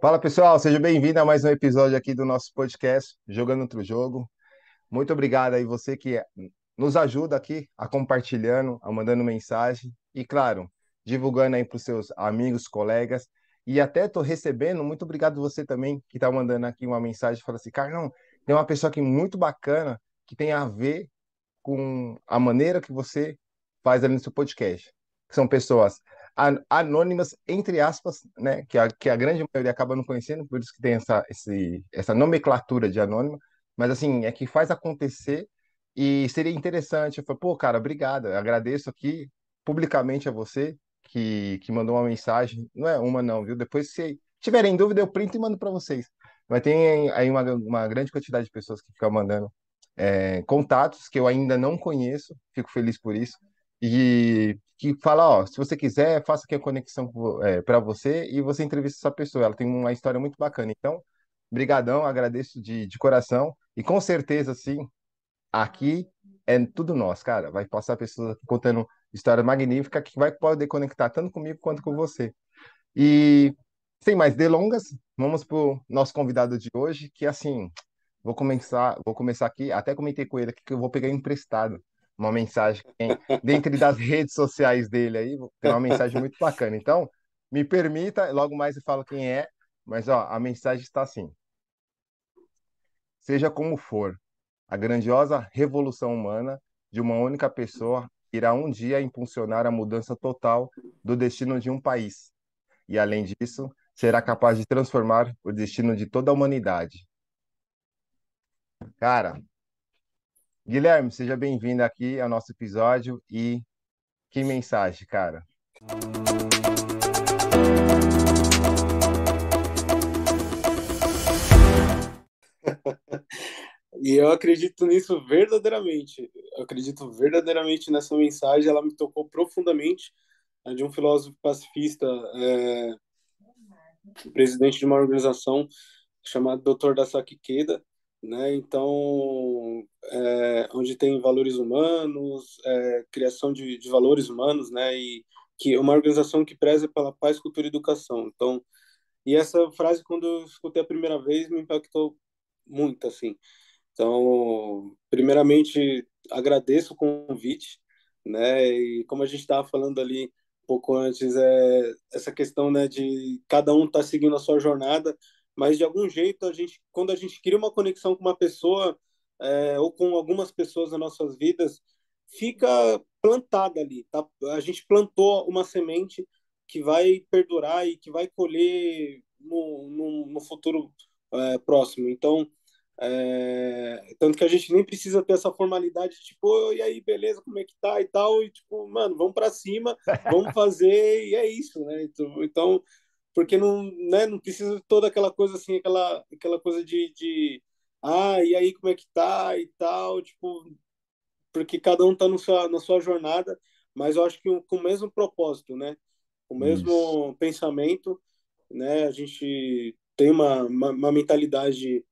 Fala pessoal, seja bem-vindo a mais um episódio aqui do nosso podcast Jogando Outro Jogo. Muito obrigado aí você que nos ajuda aqui a compartilhando, a mandando mensagem e, claro, divulgando aí para os seus amigos, colegas. E até estou recebendo, muito obrigado você também que está mandando aqui uma mensagem, fala assim, cara, não, tem uma pessoa aqui muito bacana que tem a ver com a maneira que você faz ali no seu podcast. Que são pessoas anônimas, entre aspas, né? Que a grande maioria acaba não conhecendo, por isso que tem essa nomenclatura de anônima, mas assim, é que faz acontecer e seria interessante. Eu falo, pô, cara, obrigado, eu agradeço aqui publicamente a você que mandou uma mensagem, não é uma não, viu? Depois, se tiverem dúvida, eu printo e mando para vocês. Mas tem aí uma grande quantidade de pessoas que ficam mandando contatos que eu ainda não conheço, fico feliz por isso, e que fala, ó, se você quiser, faça aqui a conexão para você e você entrevista essa pessoa. Ela tem uma história muito bacana. Então, brigadão, agradeço de coração e com certeza, sim, aqui é tudo nosso, cara. Vai passar pessoas aqui contando história magnífica que vai poder conectar tanto comigo quanto com você. E sem mais delongas, vamos para o nosso convidado de hoje, que assim, vou começar aqui, até comentei com ele aqui que eu vou pegar emprestado uma mensagem que tem dentro das redes sociais dele aí, tem uma mensagem muito bacana. Então, me permita, logo mais eu falo quem é, mas ó, a mensagem está assim: seja como for, a grandiosa revolução humana de uma única pessoa irá um dia impulsionar a mudança total do destino de um país e, além disso, será capaz de transformar o destino de toda a humanidade. Cara, Guilherme, seja bem-vindo aqui ao nosso episódio e que mensagem, cara. E eu acredito nisso verdadeiramente. Eu acredito verdadeiramente nessa mensagem. Ela me tocou profundamente. É de um filósofo pacifista, presidente de uma organização chamada Dr. Dasaki Ikeda, né? Então, onde tem valores humanos, criação de valores humanos, né? E que é uma organização que preza pela paz, cultura e educação. Então, e essa frase, quando eu escutei a primeira vez, me impactou muito, assim. Então, primeiramente, agradeço o convite, né? E como a gente estava falando ali um pouco antes, essa questão, né, de cada um tá seguindo a sua jornada, mas de algum jeito quando a gente cria uma conexão com uma pessoa, ou com algumas pessoas nas nossas vidas, fica plantada ali, tá? A gente plantou uma semente que vai perdurar e que vai colher no futuro próximo. Então tanto que a gente nem precisa ter essa formalidade, de, tipo, "Ô, e aí, beleza, como é que tá e tal, e tipo, mano, vamos para cima, vamos fazer, e é isso, né? Então, porque não, né, não precisa de toda aquela coisa assim, aquela coisa e aí, como é que tá e tal, tipo, porque cada um tá no na sua jornada, mas eu acho que com o mesmo propósito, né? O Isso. mesmo pensamento, né? A gente tem uma mentalidade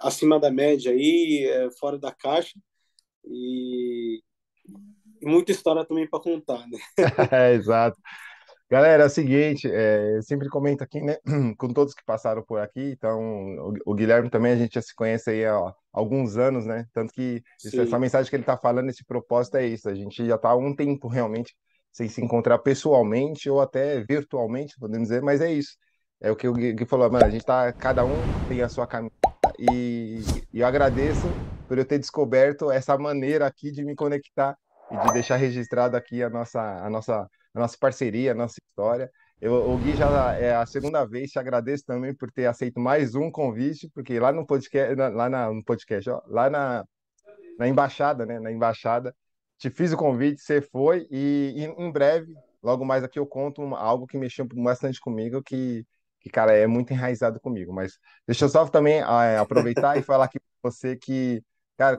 acima da média aí, fora da caixa e muita história também para contar, né? Exato. Galera, é o seguinte, eu sempre comento aqui, né, com todos que passaram por aqui, então, o Guilherme também, a gente já se conhece aí há alguns anos, né, tanto que essa Sim, mensagem que ele está falando, esse propósito é isso, a gente já está há um tempo realmente sem se encontrar pessoalmente ou até virtualmente, podemos dizer, mas é isso, é o que o Gui falou, mano, a gente tá, cada um tem a sua caminhada e eu agradeço por eu ter descoberto essa maneira aqui de me conectar e de deixar registrado aqui a nossa parceria, a nossa história. O Gui já é a segunda vez, te agradeço também por ter aceito mais um convite, porque lá no podcast, no podcast, ó, lá na embaixada, né? Na embaixada, te fiz o convite, você foi, e em breve, logo mais aqui eu conto algo que mexeu bastante comigo, que, cara, é muito enraizado comigo. Mas deixa eu só também aproveitar e falar aqui para você que, cara,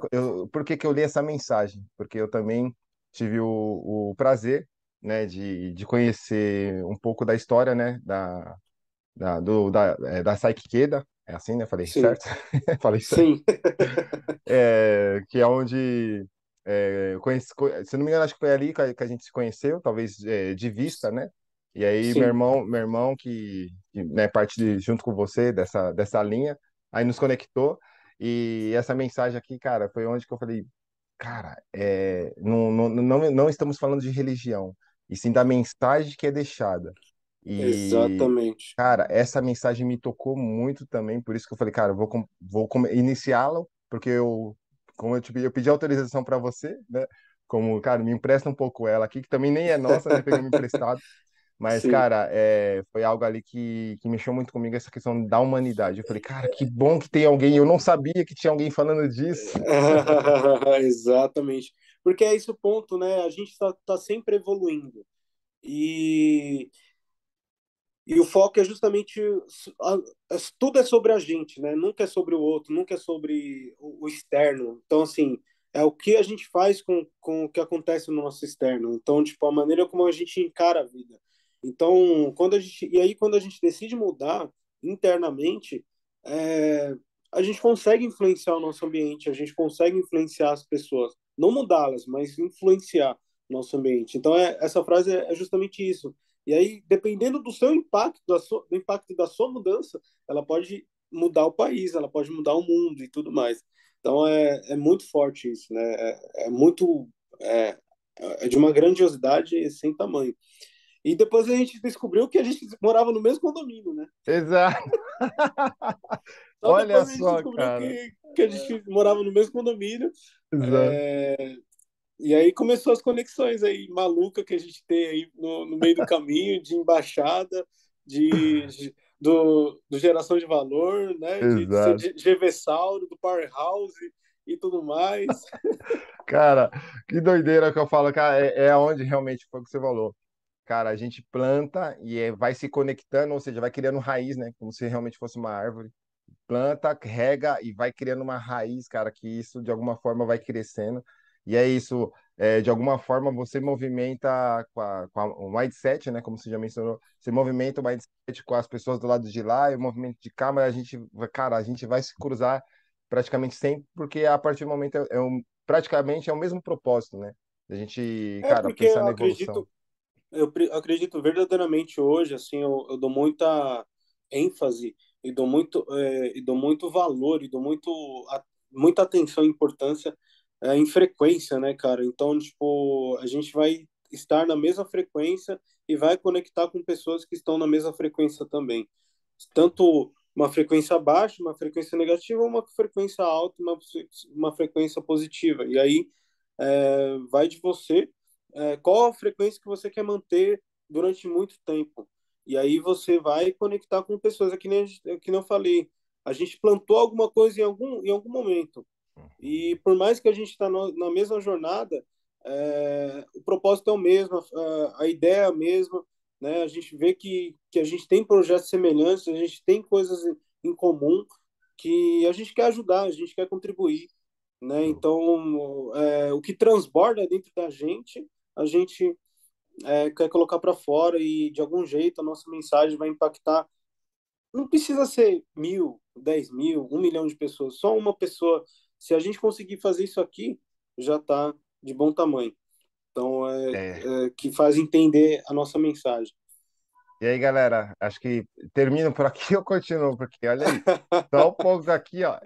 por que que eu li essa mensagem? Porque eu também tive o prazer, né, de conhecer um pouco da história, né, da Saiki Ikeda, é assim, né? Falei sim, certo? Falei certo. sim, Que é onde eu conheci, se não me engano, acho que foi ali que a gente se conheceu, talvez de vista, né? E aí sim, meu irmão né, parte junto com você dessa linha, aí nos conectou. E essa mensagem aqui, cara, foi onde que eu falei, cara, não estamos falando de religião, e sim da mensagem que é deixada. E, exatamente. cara, essa mensagem me tocou muito também, por isso que eu falei, cara, iniciá-la, porque como eu pedi autorização para você, né? Como, cara, me empresta um pouco ela aqui, que também nem é nossa, né? Pegamos emprestado. Mas, Sim. cara, foi algo ali que mexeu muito comigo, essa questão da humanidade. Eu falei, cara, que bom que tem alguém. Eu não sabia que tinha alguém falando disso. Exatamente. Porque é esse o ponto, né? A gente tá sempre evoluindo. E, e o foco é justamente. a- Tudo é sobre a gente, né? Nunca é sobre o outro, nunca é sobre o externo. Então, assim, é o que a gente faz com o que acontece no nosso externo. Então, tipo, a maneira como a gente encara a vida. Então, quando a gente decide mudar internamente, é, a gente consegue influenciar o nosso ambiente, a gente consegue influenciar as pessoas. Não mudá-las, mas influenciar o nosso ambiente. Então, essa frase é justamente isso. E aí, dependendo do seu impacto, do impacto da sua mudança, ela pode mudar o país, ela pode mudar o mundo e tudo mais. Então, é muito forte isso, né? É muito. É, é de uma grandiosidade sem tamanho. E depois a gente descobriu que a gente morava no mesmo condomínio, né? Exato. Só Olha depois a gente só, descobriu cara. que a gente morava no mesmo condomínio. Exato. É, e aí começou as conexões aí maluca que a gente tem aí no meio do caminho, de embaixada, do geração de valor, né? De ser Exato. de GVSauro, do Powerhouse e tudo mais. Cara, que doideira que eu falo, cara, é onde realmente foi o que você falou. Cara, a gente planta e vai se conectando, ou seja, vai criando raiz, né? Como se realmente fosse uma árvore. Planta, rega e vai criando uma raiz, cara, que isso de alguma forma vai crescendo. E é isso, de alguma forma você movimenta o mindset, né? Como você já mencionou, você movimenta o mindset com as pessoas do lado de lá e o movimento de cá, mas cara, a gente vai se cruzar praticamente sempre, porque a partir do momento praticamente é o mesmo propósito, né? A gente, É cara, porque pensar na evolução. acredito verdadeiramente hoje, assim, eu dou muita ênfase e dou muito valor e dou muita atenção e importância em frequência, né, cara? Então, tipo, a gente vai estar na mesma frequência e vai conectar com pessoas que estão na mesma frequência também. Tanto uma frequência baixa, uma frequência negativa, ou uma frequência alta, uma frequência positiva. E aí vai de você, qual a frequência que você quer manter durante muito tempo. E aí você vai conectar com pessoas, que nem eu falei. A gente plantou alguma coisa em algum momento. E por mais que a gente está na mesma jornada, o propósito é o mesmo, a ideia é a mesma, né? A gente vê que a gente tem projetos semelhantes, a gente tem coisas em comum que a gente quer ajudar, a gente quer contribuir, né? Então, o que transborda dentro da gente, a gente quer colocar para fora e de algum jeito a nossa mensagem vai impactar. Não precisa ser 1.000, 10.000, 1 milhão de pessoas, só uma pessoa. Se a gente conseguir fazer isso aqui, já está de bom tamanho. Então, É. que faz entender a nossa mensagem. E aí, galera, acho que termino por aqui ou continuo? Porque olha aí, só um pouco aqui, ó.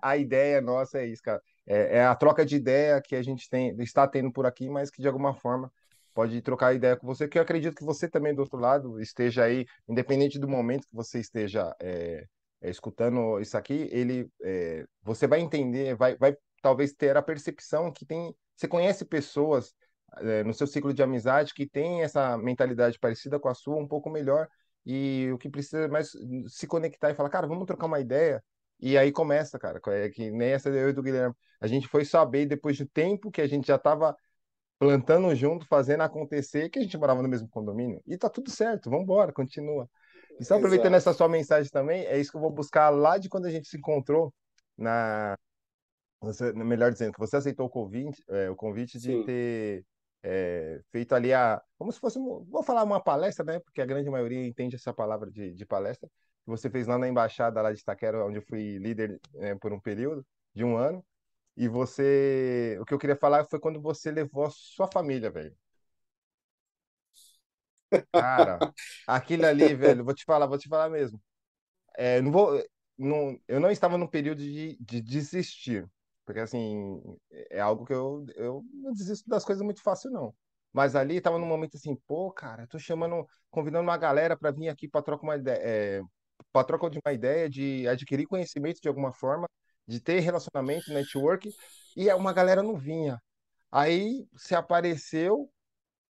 A ideia nossa é isso, cara. É a troca de ideia que a gente está tendo por aqui, mas que de alguma forma pode trocar ideia com você, que eu acredito que você também do outro lado esteja aí, independente do momento que você esteja escutando isso aqui, você vai entender, vai talvez ter a percepção que você conhece pessoas no seu ciclo de amizade que tem essa mentalidade parecida com a sua, um pouco melhor, e o que precisa é mais se conectar e falar, cara, vamos trocar uma ideia. E aí começa, cara, que nem essa eu e do Guilherme. A gente foi saber depois de tempo que a gente já estava plantando junto, fazendo acontecer, que a gente morava no mesmo condomínio. E tá tudo certo, vamos embora, continua. E só aproveitando essa Exato. sua mensagem também, é isso que eu vou buscar lá de quando a gente se encontrou melhor dizendo, que você aceitou o convite de Sim. ter feito ali como se fosse, vou falar uma palestra, né? Porque a grande maioria entende essa palavra de palestra, que você fez lá na embaixada lá de Itaquera, onde eu fui líder por um período de um ano. E o que eu queria falar foi quando você levou a sua família, velho. Cara, aquilo ali, velho, vou te falar mesmo. Não vou, não, eu não estava num período de desistir, porque assim, é algo que eu não desisto das coisas muito fácil, não. Mas ali estava num momento assim, pô, cara, eu tô chamando, convidando uma galera para vir aqui para trocar uma ideia, para troca de uma ideia, de adquirir conhecimento de alguma forma, de ter relacionamento, network, e uma galera não vinha. Aí se apareceu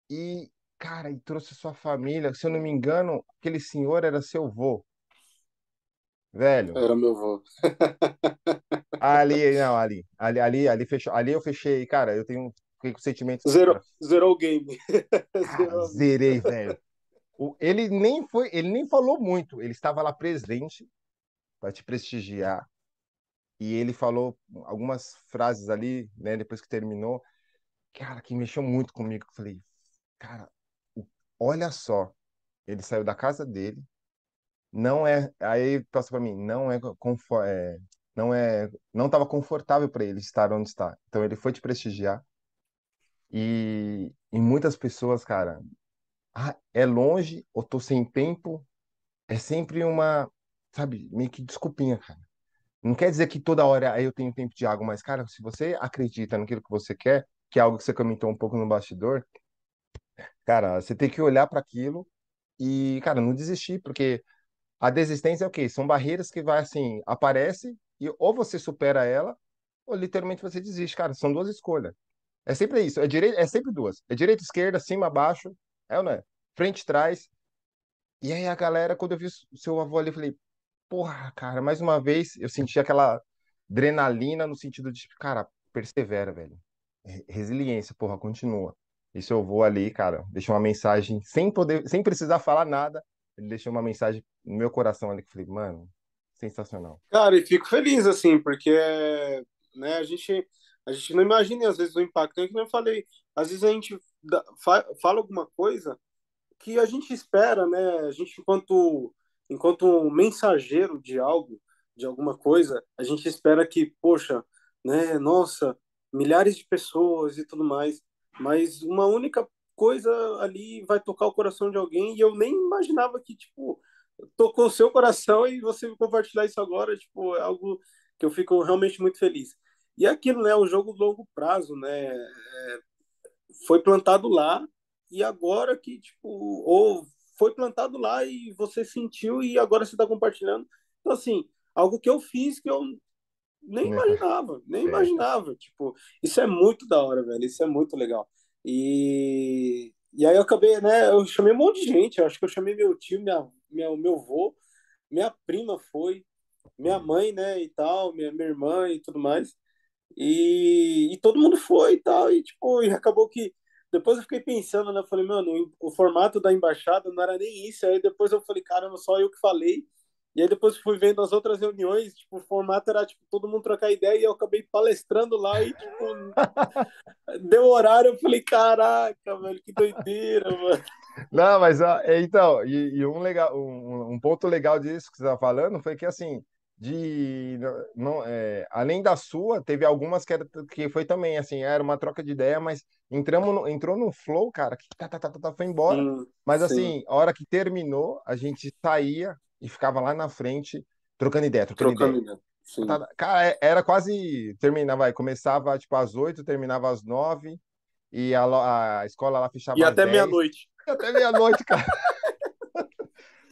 e, cara, e trouxe sua família. Se eu não me engano, aquele senhor era seu vô, velho. Era meu avô. Ali, não, ali fechou. Ali eu fechei, cara. Fiquei com sentimentos, Zerou, cara, zerou o game. cara, Zerou a vida. zerei, velho. Ele nem falou muito. Ele estava lá presente para te prestigiar e ele falou algumas frases ali, né? Depois que terminou, cara, que mexeu muito comigo. Eu falei, cara, olha só. Ele saiu da casa dele. Não é, aí passa para mim, não estava confortável para ele estar onde está. Então ele foi te prestigiar e muitas pessoas, cara, é longe, ou tô sem tempo, é sempre uma, sabe, meio que desculpinha, cara. Não quer dizer que toda hora aí eu tenho tempo de água, mas cara, se você acredita naquilo que você quer, que é algo que você comentou um pouco no bastidor, cara, você tem que olhar para aquilo e, cara, não desistir, porque a desistência é o quê? São barreiras que vai assim, aparece e ou você supera ela, ou literalmente você desiste, cara. São duas escolhas. É sempre isso, é sempre duas. É direita, esquerda, cima, baixo, é ou não é? Frente, trás. E aí a galera, quando eu vi o seu avô ali, eu falei, porra, cara, mais uma vez eu senti aquela adrenalina no sentido de, cara, persevera, velho. Resiliência, porra, continua. E seu avô ali, cara, deixou uma mensagem sem precisar falar nada, ele deixou uma mensagem no meu coração ali que eu falei, mano, sensacional. Cara, e fico feliz, assim, porque né, a gente não imagina, às vezes, o impacto. É que nem eu falei, às vezes a gente fala alguma coisa que a gente espera, né? A gente, enquanto um mensageiro de algo, de alguma coisa, a gente espera que, poxa, né? Nossa, milhares de pessoas e tudo mais, mas uma única coisa ali vai tocar o coração de alguém e eu nem imaginava que, tipo, tocou o seu coração e você compartilhar isso agora, tipo, é algo que eu fico realmente muito feliz. E é aquilo, né? O jogo de longo prazo, né? Foi plantado lá e agora que, tipo, ou foi plantado lá e você sentiu e agora você está compartilhando. Então, assim, algo que eu fiz que eu nem Né? imaginava, nem É, cara. imaginava. Tipo, isso é muito da hora, velho. Isso é muito legal. E aí eu acabei, né? Eu chamei um monte de gente. Eu acho que eu chamei meu tio, meu avô, minha prima foi, minha mãe, né? E tal, minha irmã e tudo mais. E todo mundo foi e tal, e tipo, e acabou que depois eu fiquei pensando, né? Eu falei, mano, o formato da embaixada não era nem isso. Aí depois eu falei, caramba, só eu que falei. E aí depois fui vendo as outras reuniões, tipo, o formato era tipo todo mundo trocar ideia e eu acabei palestrando lá e tipo, deu horário, eu falei, caraca, velho, que doideira, mano. Não, mas então, e um ponto legal disso que você estava falando foi que assim, não, além da sua, teve algumas que foi também assim, era uma troca de ideia, mas entrou no flow, cara, que foi embora. Mas Sim, assim, a hora que terminou, a gente saía e ficava lá na frente trocando ideia, trocando trocando ideia. ideia. Sim. Cara, era quase terminava, começava tipo às 8, terminava às 9 e a escola lá E fechava às até 10. meia-noite. Até meia-noite, cara.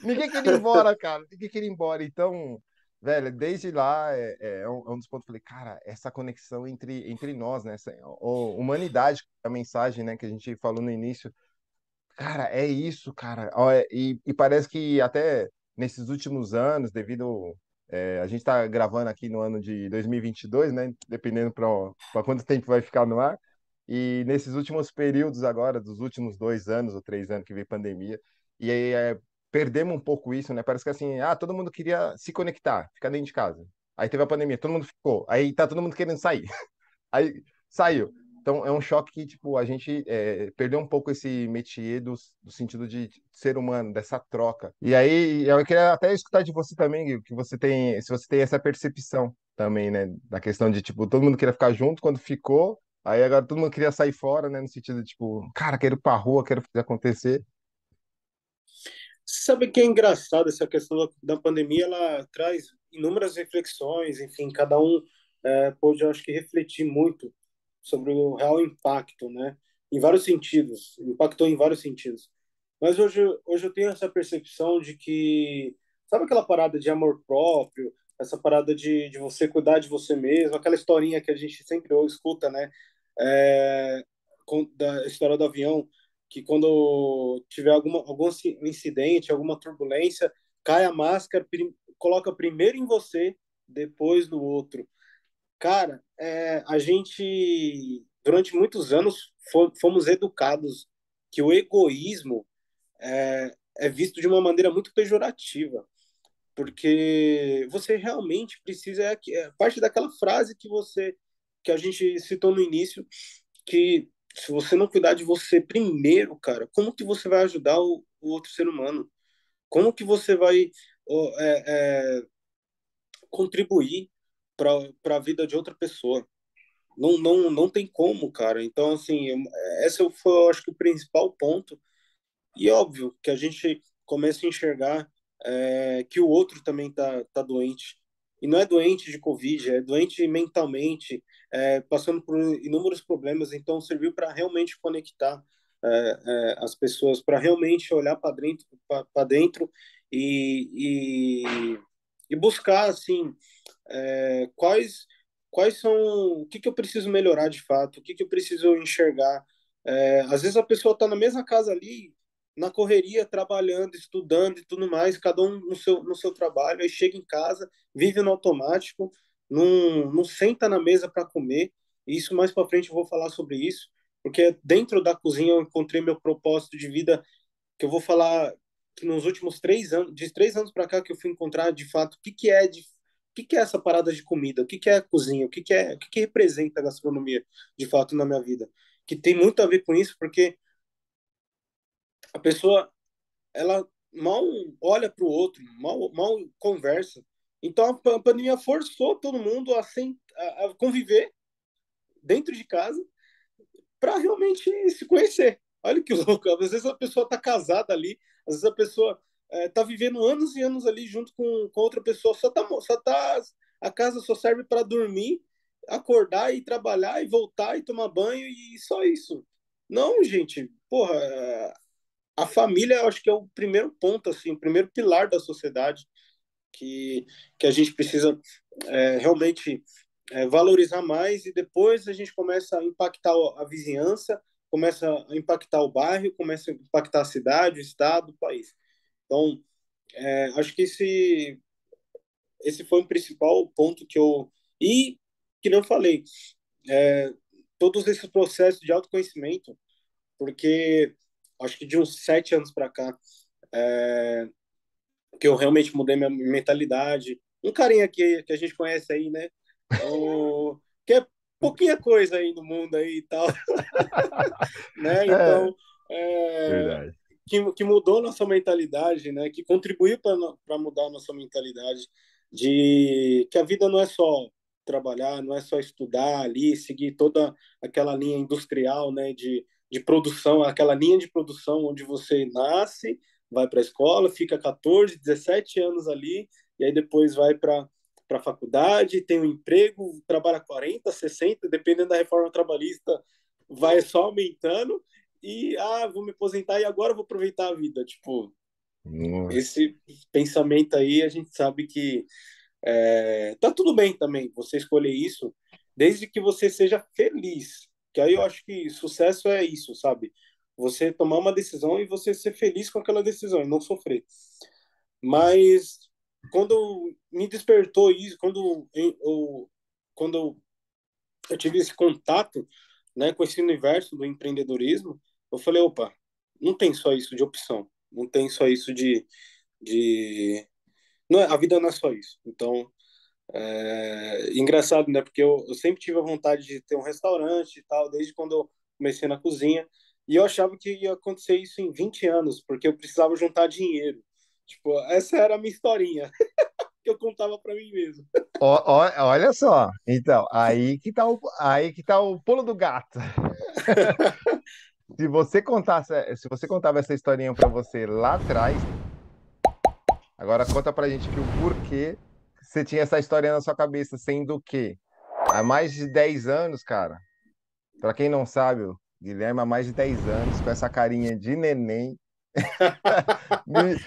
Ninguém queria ir embora, cara. Ninguém queria ir embora. Então, velho, desde lá é um dos pontos. Falei, cara, essa conexão entre nós, né? Humanidade, a mensagem, né, que a gente falou no início. Cara, é isso, cara. Ó, e parece que até nesses últimos anos, devido. A gente está gravando aqui no ano de 2022, né? Dependendo para quanto tempo vai ficar no ar. E nesses últimos períodos agora, dos últimos 2 anos ou 3 anos que veio pandemia, e aí perdemos um pouco isso, né? Parece que assim, todo mundo queria se conectar, ficar dentro de casa. Aí teve a pandemia, todo mundo ficou. Aí tá todo mundo querendo sair. Aí saiu. Então é um choque que, tipo, a gente perdeu um pouco esse métier do sentido de ser humano, dessa troca. E aí eu queria até escutar de você também, Gui, que você tem, se você tem essa percepção também, né? Da questão de, tipo, todo mundo queria ficar junto quando ficou, aí agora todo mundo queria sair fora, né? No sentido de, tipo, cara, quero ir pra rua, quero fazer acontecer. sabe que é engraçado essa questão da pandemia, ela traz inúmeras reflexões, enfim, cada um pôde, eu acho que, refletir muito sobre o real impacto, né? Em vários sentidos, impactou em vários sentidos. Mas hoje eu tenho essa percepção de que, sabe aquela parada de amor próprio, essa parada de você cuidar de você mesmo, aquela historinha que a gente sempre escuta, né? Da história do avião, que quando tiver algum incidente, alguma turbulência, cai a máscara, coloca primeiro em você, depois no outro. Cara, a gente, durante muitos anos, fomos educados que o egoísmo é visto de uma maneira muito pejorativa, porque você realmente precisa, parte daquela frase que a gente citou no início, que se você não cuidar de você primeiro, cara, como que você vai ajudar o outro ser humano? Como que você vai ó, contribuir para a vida de outra pessoa? Não tem como, cara. Então, assim, esse foi, eu acho que, o principal ponto. E óbvio que a gente começa a enxergar que o outro também tá doente. E não é doente de Covid, é doente mentalmente, passando por inúmeros problemas. Então, serviu para realmente conectar as pessoas, para realmente olhar para dentro e, e, e buscar, assim, quais são, o que eu preciso melhorar de fato, o que eu preciso enxergar. Às vezes a pessoa está na mesma casa ali, na correria, trabalhando, estudando e tudo mais, cada um no seu trabalho, aí chega em casa, vive no automático, não senta na mesa para comer. E isso mais para frente eu vou falar sobre isso, porque dentro da cozinha eu encontrei meu propósito de vida, que eu vou falar que nos últimos 3 anos, de 3 anos para cá, que eu fui encontrar de fato o que que é essa parada de comida, o que que é a cozinha, o que representa a gastronomia de fato na minha vida, que tem muito a ver com isso, porque a pessoa, ela mal olha para o outro, mal conversa. Então a pandemia forçou todo mundo a conviver dentro de casa para realmente se conhecer. Olha que louco, às vezes a pessoa está casada ali, às vezes a pessoa está vivendo anos e anos ali junto com outra pessoa, a casa só serve para dormir, acordar e trabalhar e voltar e tomar banho e só isso. Não, gente, porra, a família eu acho que é o primeiro ponto, assim, o primeiro pilar da sociedade que, que a gente precisa realmente valorizar mais, e depois a gente começa a impactar a vizinhança, começa a impactar o bairro, começa a impactar a cidade, o estado, o país. Então, acho que esse foi o principal ponto que eu... E, que não falei, é, todos esses processos de autoconhecimento, porque acho que de uns 7 anos para cá, que eu realmente mudei minha mentalidade. Um carinha que a gente conhece aí, né? Que é pouquinha coisa aí no mundo aí e tal, né? É, Então, é, verdade. que mudou nossa mentalidade, né? Que contribuiu para mudar a nossa mentalidade de que a vida não é só trabalhar, não é só estudar ali, seguir toda aquela linha industrial, né? De produção, aquela linha de produção onde você nasce, vai para a escola, fica 14, 17 anos ali, e aí depois vai para a faculdade, tem um emprego, trabalha 40, 60, dependendo da reforma trabalhista, vai só aumentando, e vou me aposentar e agora vou aproveitar a vida. Tipo, Nossa. esse pensamento aí, a gente sabe que tá tudo bem também você escolher isso, desde que você seja feliz. Que aí eu acho que sucesso é isso, sabe? Você tomar uma decisão e você ser feliz com aquela decisão e não sofrer. Mas quando me despertou isso, quando eu tive esse contato, né, com esse universo do empreendedorismo, eu falei, opa, não tem só isso de opção, não tem só isso de... Não a vida não é só isso. Então, engraçado, né, porque eu sempre tive a vontade de ter um restaurante e tal, desde quando eu comecei na cozinha, e eu achava que ia acontecer isso em 20 anos, porque eu precisava juntar dinheiro. Tipo, essa era a minha historinha que eu contava para mim mesmo. Olha só, então, aí que tá o pulo do gato. Se você contasse, se você contava essa historinha para você lá atrás, Agora conta pra gente que o porquê você tinha essa história na sua cabeça, sendo que há mais de 10 anos, cara, pra quem não sabe, o Guilherme há mais de 10 anos, com essa carinha de neném,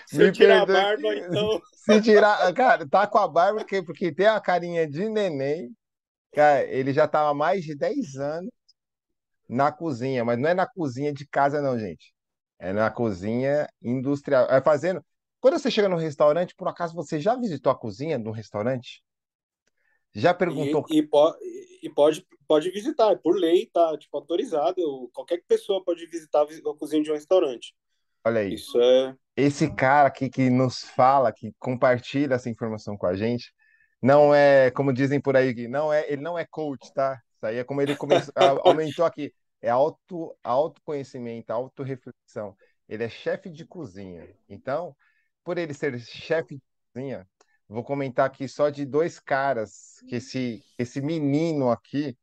Se eu me tirar a perdoe, barba, então. se tirar, cara, tá com a barba, porque tem a carinha de neném, cara, ele já tá há mais de 10 anos na cozinha, mas não é na cozinha de casa, não, gente. É na cozinha industrial. É fazendo. Quando você chega no restaurante, por acaso você já visitou a cozinha do restaurante? Já E, perguntou? e, po- e pode visitar, é por lei, tá, tipo, autorizado. Qualquer pessoa pode visitar a cozinha de um restaurante. Olha aí. Isso é. Esse cara aqui que nos fala, que compartilha essa informação com a gente, não é, como dizem por aí, Gui, não é, ele não é coach, tá? Isso aí é como ele começou, aumentou aqui. É autoconhecimento, autorreflexão. Ele é chefe de cozinha. Então, por ele ser chefe de cozinha, vou comentar aqui só de dois caras que esse menino aqui.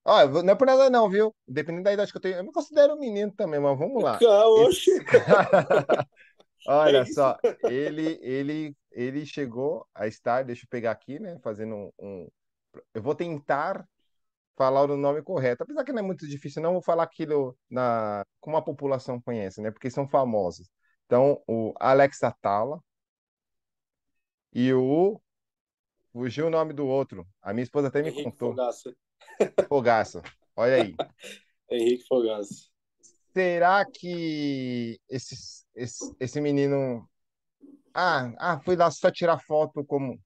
Ó, não é por nada não, viu? Dependendo da idade que eu tenho, eu me considero um menino também, mas vamos lá. Oxe, Esse cara. é Olha isso. só, ele chegou a estar, deixa eu pegar aqui, né? Fazendo eu vou tentar falar o nome correto, apesar que não é muito difícil, não vou falar aquilo como a população conhece, né? Porque são famosos. Então, o Alex Atala e fugiu o nome do outro. A minha esposa até me Henrique contou. Fogaça. Fogaça. Olha aí. Henrique Fogaça. Será que esse menino. Fui lá só tirar foto como.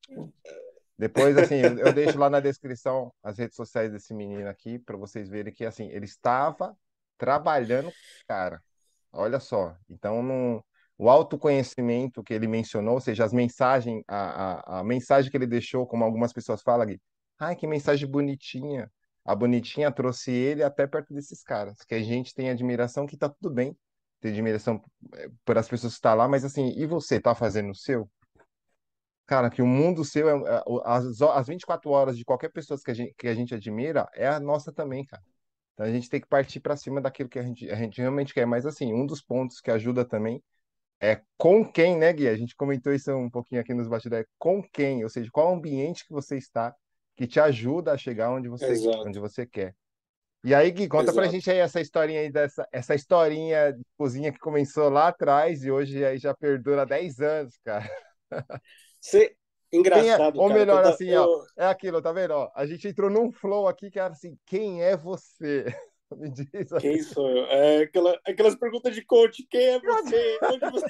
Depois, assim, eu deixo lá na descrição as redes sociais desse menino aqui, para vocês verem que, assim, ele estava trabalhando, cara. Olha só. Então, o autoconhecimento que ele mencionou, ou seja, as mensagens, a mensagem que ele deixou, como algumas pessoas falam aqui, ai, que mensagem bonitinha. A bonitinha trouxe ele até perto desses caras, que a gente tem admiração, que tá tudo bem, ter admiração por as pessoas que estão lá, mas assim, e você, tá fazendo o seu? Cara, que o mundo seu, as 24 horas de qualquer pessoa que a gente admira é a nossa também, cara. Então a gente tem que partir para cima daquilo que a gente realmente quer. Mas assim, um dos pontos que ajuda também é com quem, né, Gui? A gente comentou isso um pouquinho aqui nos bastidores, é com quem, ou seja, qual ambiente que você está que te ajuda a chegar onde Exato, você quer. E aí, Gui, conta pra exato. gente aí essa historinha aí essa historinha de cozinha que começou lá atrás e hoje aí já perdura 10 anos, cara. Cê, Quem é, engraçado, ou cara, que melhor, assim, ó, é aquilo, tá vendo? Ó, a gente entrou num flow aqui que era assim, quem é você? Me diz aí. quem sou eu? É aquelas perguntas de coach, quem é você? Onde você...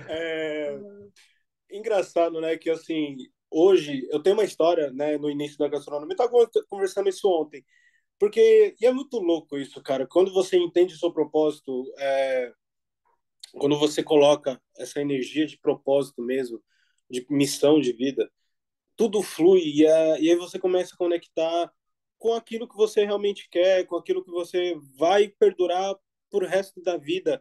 É, engraçado, né, que assim, hoje eu tenho uma história, né, no início da gastronomia, eu estava conversando isso ontem, porque, e é muito louco isso, cara, quando você entende o seu propósito, quando você coloca essa energia de propósito mesmo, de missão de vida, tudo flui e aí você começa a conectar com aquilo que você realmente quer, com aquilo que você vai perdurar por resto da vida.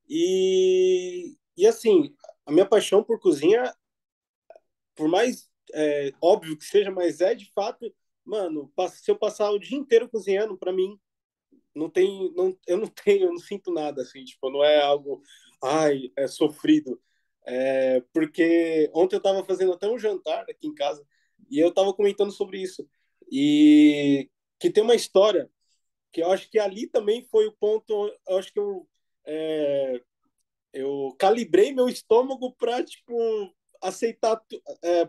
E assim, a minha paixão por cozinha, por mais óbvio que seja, mas é de fato, mano, se eu passar o dia inteiro cozinhando, para mim, não tem, não, eu não tenho, eu não sinto nada, assim, tipo, não é algo, ai, é sofrido. Porque ontem eu estava fazendo até um jantar aqui em casa e eu estava comentando sobre isso. E que tem uma história que eu acho que ali também foi o ponto, eu acho que eu calibrei meu estômago para tipo aceitar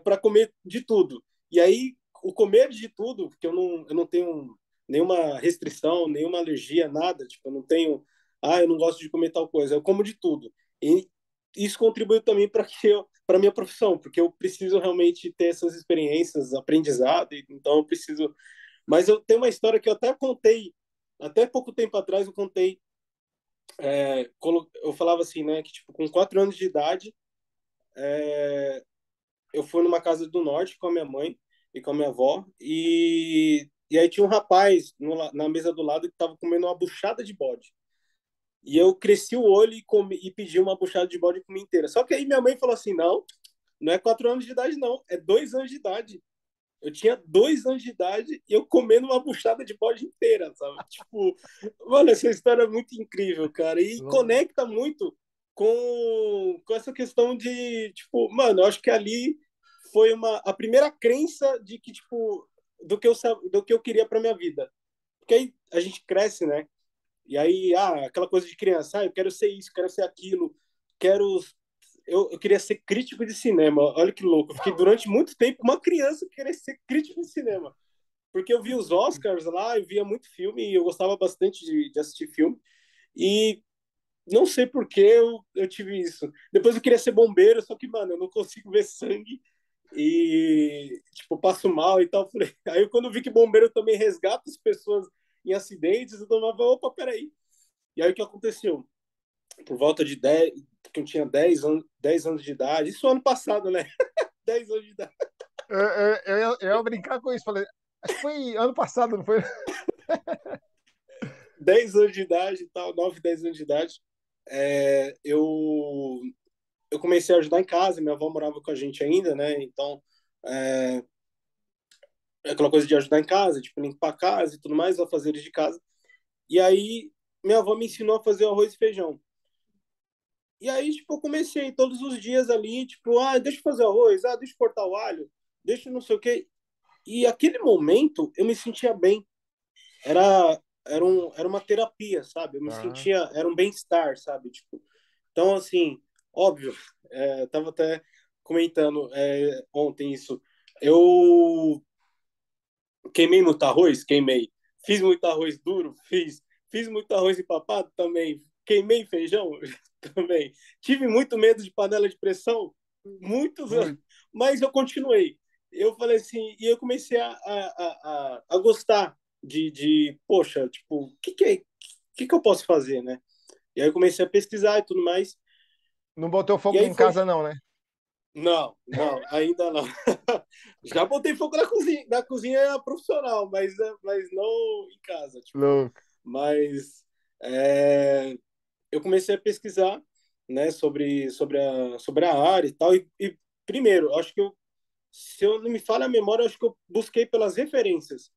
para comer de tudo. E aí o comer de tudo, porque eu não tenho nenhuma restrição, nenhuma alergia, nada, tipo, eu não tenho, eu não gosto de comer tal coisa, eu como de tudo. E isso contribuiu também para que eu para minha profissão, porque eu preciso realmente ter essas experiências, aprendizado, então eu preciso. Mas eu tenho uma história que eu até contei, até pouco tempo atrás eu contei, eu falava assim, né, que tipo, com 4 anos de idade, eu fui numa casa do norte com a minha mãe e com a minha avó, e aí tinha um rapaz na mesa do lado que estava comendo uma buchada de bode. E eu cresci o olho e pedi uma buchada de bode e comi inteira. Só que aí minha mãe falou assim: não, não é 4 anos de idade, não, é 2 anos de idade. Eu tinha 2 anos de idade e eu comendo uma buchada de bode inteira, sabe? Tipo, mano, essa história é muito incrível, cara. E conecta muito com essa questão de, tipo, mano, eu acho que ali foi a primeira crença de que, tipo, do que eu queria para minha vida. Porque aí a gente cresce, né? E aí, aquela coisa de criança, eu quero ser isso, quero ser aquilo, quero. Eu queria ser crítico de cinema. Olha que louco. Eu fiquei durante muito tempo uma criança querer ser crítico de cinema. Porque eu via os Oscars lá, eu via muito filme e eu gostava bastante de assistir filme. E não sei por que eu tive isso. Depois eu queria ser bombeiro, só que, mano, eu não consigo ver sangue e, tipo, passo mal e tal. Aí quando eu vi que bombeiro também resgata as pessoas em acidentes, eu tomava, opa, peraí. E aí o que aconteceu? Por volta de 10, que eu tinha 10 anos de idade, isso ano passado, né? 10 anos de idade. Eu ia brincar com isso, falei, acho que foi ano passado, não foi? 10 anos de idade e tal, 9, 10 anos de idade. É, eu comecei a ajudar em casa, minha avó morava com a gente ainda, né? Então, é, aquela coisa de ajudar em casa, tipo, limpar a casa e tudo mais, afazeres de casa. E aí, minha avó me ensinou a fazer arroz e feijão. E aí, tipo, eu comecei todos os dias ali, tipo, deixa eu fazer arroz, deixa eu cortar o alho, deixa eu não sei o quê. E aquele momento eu me sentia bem. Era uma terapia, sabe? Eu me Ah, sentia, era um bem-estar, sabe? Tipo, então, assim, óbvio, eu tava até comentando ontem isso. Eu queimei muito arroz? Queimei. Fiz muito arroz duro? Fiz. Fiz muito arroz empapado? Também. Queimei feijão? Também. Tive muito medo de panela de pressão? Muitos anos. muito. Mas eu continuei. Eu falei assim, e eu comecei a gostar poxa, tipo, que eu posso fazer, né? E aí eu comecei a pesquisar e tudo mais. Não botou E fogo aí em foi. casa, não, né? Não, não, ainda não. Já botei fogo na cozinha profissional, mas não em casa, tipo. Louco. Mas eu comecei a pesquisar, né, sobre a área e tal. E primeiro, acho que se eu não me falha a memória, acho que eu busquei pelas referências.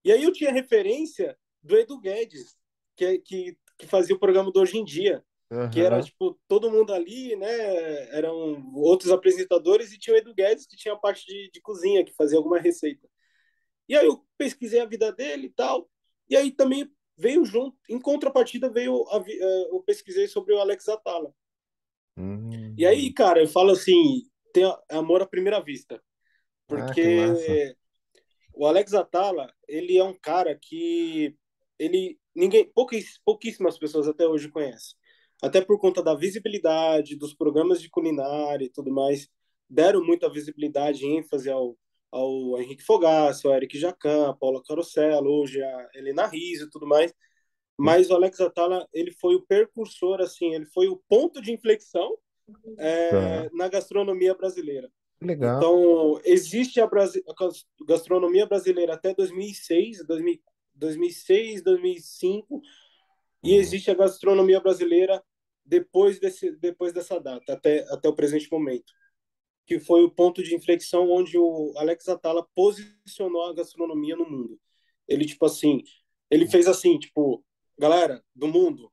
E aí eu tinha referência do Edu Guedes, que fazia o programa do Hoje em Dia, que era, Aham. tipo, todo mundo ali, né? Eram outros apresentadores e tinha o Edu Guedes, que tinha a parte de cozinha, que fazia alguma receita. E aí eu pesquisei a vida dele e tal, e aí também veio junto, em contrapartida veio, eu pesquisei sobre o Alex Atala. E aí, Hum. cara, eu falo assim, tem amor à primeira vista, Ah, que massa. porque o Alex Atala, ele é um cara que pouquíssimas pessoas até hoje conhecem. Até por conta da visibilidade dos programas de culinária e tudo mais, deram muita visibilidade e ênfase ao Henrique Fogaça, ao Eric Jacan, a Paula Carosella, hoje a Helena Rizzo e tudo mais. Mas o Alex Atala, ele foi o precursor, assim, ele foi o ponto de inflexão Tá. na gastronomia brasileira. Que legal. Então, existe a gastronomia brasileira até 2006, 2006, 2005, e Hum. existe a gastronomia brasileira depois dessa data, até o presente momento, que foi o ponto de inflexão onde o Alex Atala posicionou a gastronomia no mundo. Ele, tipo assim, ele fez assim, tipo, galera do mundo,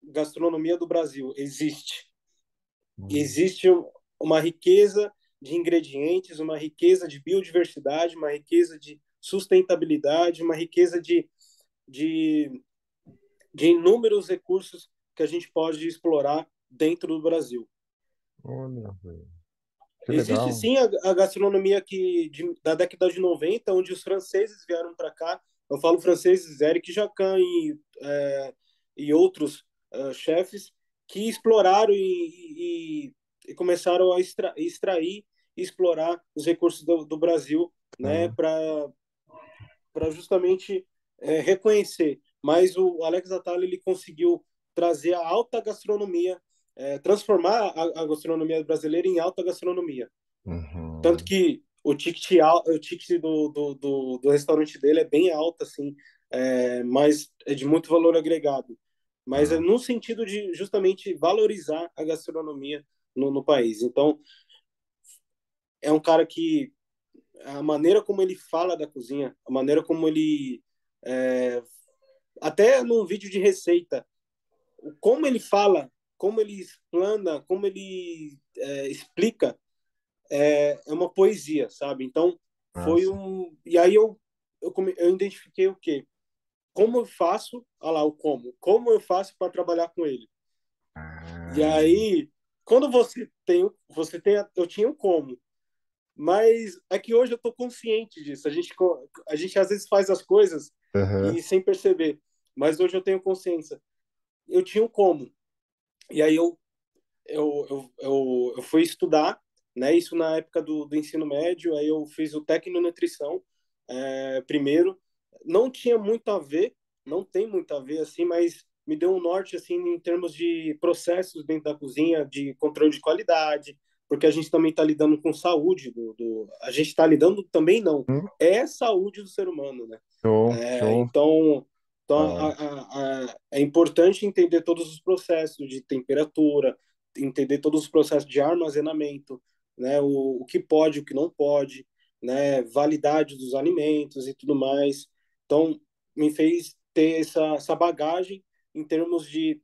gastronomia do Brasil existe. Hum. Existe uma riqueza de ingredientes, uma riqueza de biodiversidade, uma riqueza de sustentabilidade, uma riqueza de, de inúmeros recursos que a gente pode explorar dentro do Brasil. Olha, velho. Que Existe legal. sim a gastronomia da década de 90, onde os franceses vieram para cá. Eu falo franceses, Eric Jacquin e outros chefes que exploraram e começaram a extrair e explorar os recursos do Brasil, né, Sim. para justamente reconhecer. Mas o Alex Atala ele conseguiu trazer a alta gastronomia, transformar a gastronomia brasileira em alta gastronomia. Tanto Uhum. que o ticket do restaurante dele é bem alto, assim, mas é de muito valor agregado. Mas é Ah, no sentido de justamente valorizar a gastronomia no país. Então, é um cara que a maneira como ele fala da cozinha, a maneira como ele é, até num vídeo de receita, como ele fala como ele explana, como ele explica, é uma poesia, sabe? Então, foi Nossa. um. E aí eu identifiquei o quê? Como eu faço, olha lá, o como eu faço para trabalhar com ele. E Ah, aí, quando eu tinha o como, mas é que hoje eu tô consciente disso. A gente às vezes faz as coisas aham, e sem perceber, mas hoje eu tenho consciência. Eu tinha o como. E aí eu fui estudar, né? Isso na época do ensino médio. Aí eu fiz o técnico em nutrição primeiro. Não tinha muito a ver, não tem muito a ver assim, mas me deu um norte assim em termos de processos dentro da cozinha, de controle de qualidade, porque a gente também está lidando com saúde a gente está lidando também não, hum, é saúde do ser humano, né? show, show, Então da hora. é importante entender todos os processos de temperatura, entender todos os processos de armazenamento, né? O que pode, o que não pode, né? Validade dos alimentos e tudo mais. Então, me fez ter essa bagagem em termos de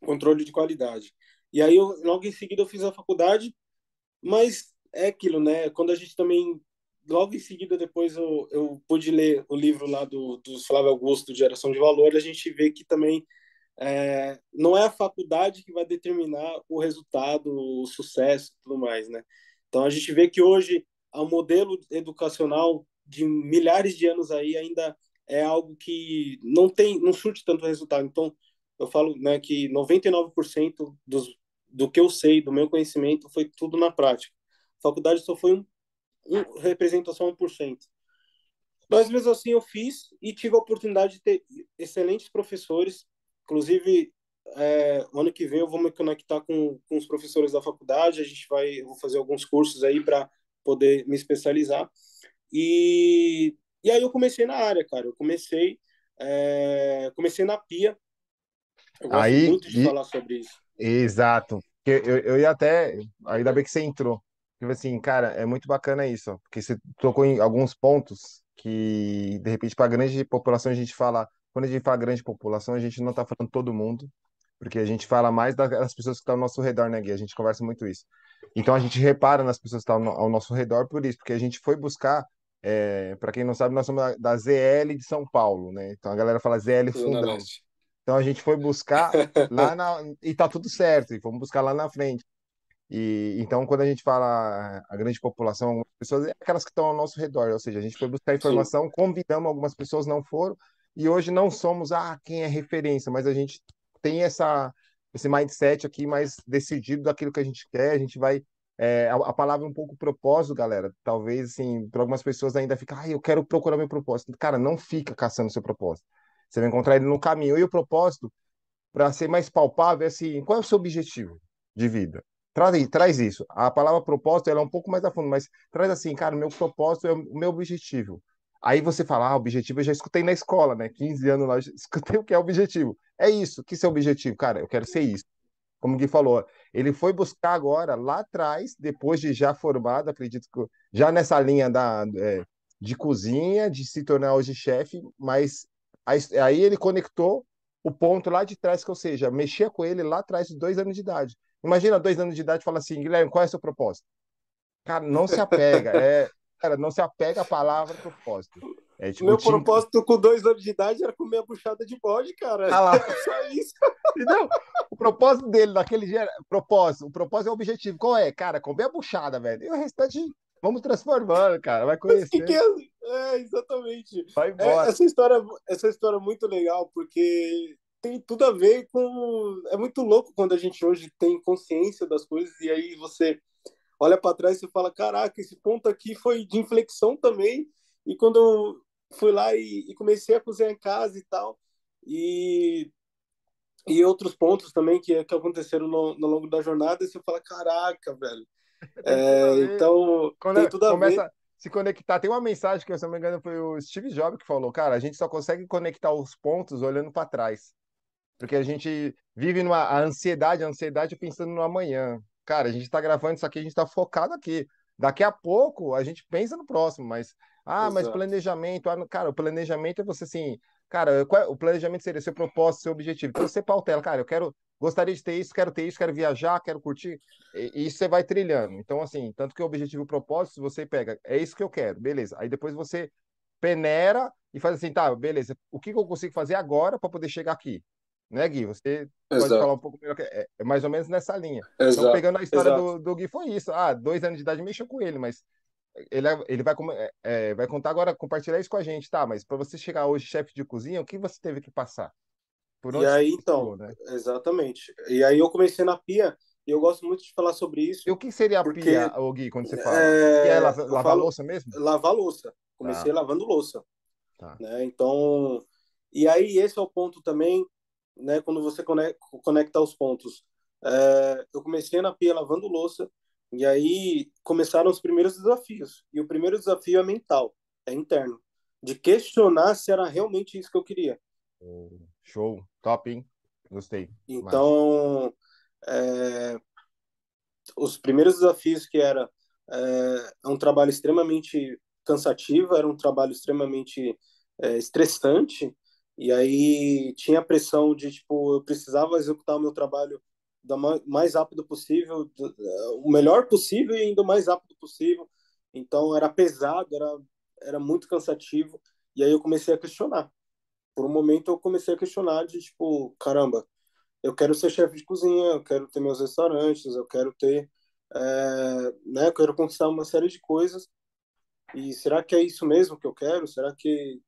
controle de qualidade. E aí, logo em seguida, eu fiz a faculdade, mas é aquilo, né? Quando a gente também logo em seguida depois eu pude ler o livro lá do Flávio Augusto de Geração de Valor, a gente vê que também não é a faculdade que vai determinar o resultado, o sucesso e tudo mais, né? Então a gente vê que hoje o modelo educacional de milhares de anos aí ainda é algo que não surte tanto resultado. Então eu falo, né, que 99% do que eu sei, do meu conhecimento, foi tudo na prática. A faculdade só foi representa só 1%. Mas mesmo assim eu fiz e tive a oportunidade de ter excelentes professores. Inclusive, o ano que vem eu vou me conectar com os professores da faculdade. Eu vou fazer alguns cursos aí para poder me especializar. E aí eu comecei na área, cara. Comecei na Pia. Eu gosto Aí, muito de falar sobre isso. exato. Eu ia até. Ainda bem que você entrou. Tipo assim, cara, é muito bacana isso, ó, porque você tocou em alguns pontos que, de repente, para a grande população, a gente fala. Quando a gente fala grande população, a gente não está falando todo mundo, porque a gente fala mais das pessoas que estão ao nosso redor, né, Gui? A gente conversa muito isso. Então, a gente repara nas pessoas que estão ao nosso redor por isso, porque a gente foi buscar. Para quem não sabe, nós somos da ZL de São Paulo, né? Então a galera fala ZL Zona Fundão. Leste. Então a gente foi buscar lá na. E tá tudo certo, e fomos buscar lá na frente. E então, quando a gente fala a grande população, algumas pessoas, é aquelas que estão ao nosso redor, ou seja, a gente foi buscar Sim, informação, convidamos, algumas pessoas não foram, e hoje não somos quem é referência, mas a gente tem esse mindset aqui mais decidido daquilo que a gente quer, a gente vai. A palavra é um pouco propósito, galera. Talvez, assim, para algumas pessoas ainda fica, eu quero procurar meu propósito. Cara, não fica caçando seu propósito. Você vai encontrar ele no caminho. E o propósito, para ser mais palpável, é assim, qual é o seu objetivo de vida? Traz isso. A palavra propósito, ela é um pouco mais a fundo, mas traz assim, cara, o meu propósito é o meu objetivo. Aí você fala, objetivo eu já escutei na escola, né? 15 anos lá, eu já escutei o que é objetivo. É isso, que seu objetivo? Cara, eu quero ser isso. Como o Gui falou, ele foi buscar agora, lá atrás, depois de já formado, acredito que já nessa linha de cozinha, de se tornar hoje chefe, mas aí ele conectou o ponto lá de trás, que, ou seja, mexia com ele lá atrás de 2 anos de idade. Imagina 2 anos de idade e fala assim, Guilherme, qual é o seu propósito? Cara, não se apega, cara, não se apega à palavra propósito. É tipo, meu propósito com 2 anos de idade era comer a buchada de bode, cara. ah lá, Só isso. entendeu? O propósito dele, daquele dia, propósito, o propósito é o objetivo. Qual é? Cara, comer a buchada, velho. E o restante, vamos transformando, cara. Vai Mas que conhecendo, exatamente. vai embora. Essa história é muito legal, porque tem tudo a ver com. É muito louco quando a gente hoje tem consciência das coisas, e aí você olha para trás e fala: caraca, esse ponto aqui foi de inflexão também. E quando eu fui lá e comecei a cozinhar em casa e tal, e, e outros pontos também que aconteceram no longo da jornada, você fala: caraca, velho. Tem tudo a ver. Então, Quando tem tudo a ver. começa a se conectar, tem uma mensagem que, se eu não me engano, foi o Steve Jobs que falou, cara, a gente só consegue conectar os pontos olhando para trás. Porque a gente vive a ansiedade é pensando no amanhã. Cara, a gente está gravando isso aqui, a gente está focado aqui. Daqui a pouco a gente pensa no próximo, mas Exato. planejamento, cara, o planejamento é você assim, cara, o planejamento seria seu propósito, seu objetivo. Então você pautela, cara, gostaria de ter isso, quero viajar, quero curtir, e isso você vai trilhando. Então, assim, tanto que o objetivo e o propósito, você pega, é isso que eu quero, beleza. Aí depois você peneira e faz assim, tá, beleza, o que que eu consigo fazer agora para poder chegar aqui? Né, Gui? Você pode falar Exato, um pouco melhor, é mais ou menos nessa linha. Então, exato, pegando a história exato. do Gui, foi isso. 2 anos de idade mexeu com ele, mas ele vai, vai contar agora, compartilhar isso com a gente, tá? Mas para você chegar hoje chefe de cozinha, o que você teve que passar? Por E onde você aí, passou, então, né? exatamente. E aí eu comecei na pia, e eu gosto muito de falar sobre E isso, o que seria a pia, porque ô Gui, quando você fala? Que é eu lavar falo louça mesmo? lavar louça. Comecei Tá, lavando louça, tá. né? Então, e aí esse é o ponto também, né? Quando você conecta os pontos. Eu comecei na pia lavando louça, e aí começaram os primeiros desafios. E o primeiro desafio é mental, é interno, de questionar se era realmente isso que eu queria. Show, top, hein? Gostei. Massa. Então, é, os primeiros desafios que era um trabalho extremamente cansativo, era um trabalho extremamente estressante, e aí tinha a pressão de, tipo, eu precisava executar o meu trabalho da mais rápido possível, o melhor possível e ainda o mais rápido possível. Então era pesado, era muito cansativo, e aí eu comecei a questionar. Por um momento eu comecei a questionar de, tipo, caramba, eu quero ser chefe de cozinha, eu quero ter meus restaurantes, eu quero ter, né, eu quero conquistar uma série de coisas. E será que é isso mesmo que eu quero? Será que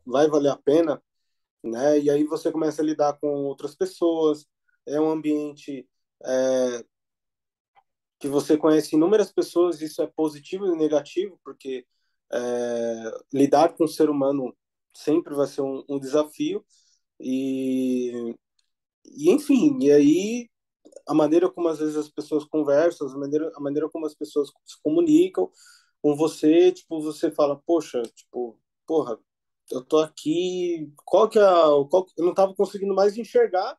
vai valer a pena, né? E aí você começa a lidar com outras pessoas. É um ambiente que você conhece inúmeras pessoas. Isso é positivo e negativo, porque lidar com o ser humano sempre vai ser um desafio. E enfim, e aí a maneira como às vezes as pessoas conversam, a maneira como as pessoas se comunicam com você, tipo, você fala, poxa, tipo, porra, eu tô aqui, eu não tava conseguindo mais enxergar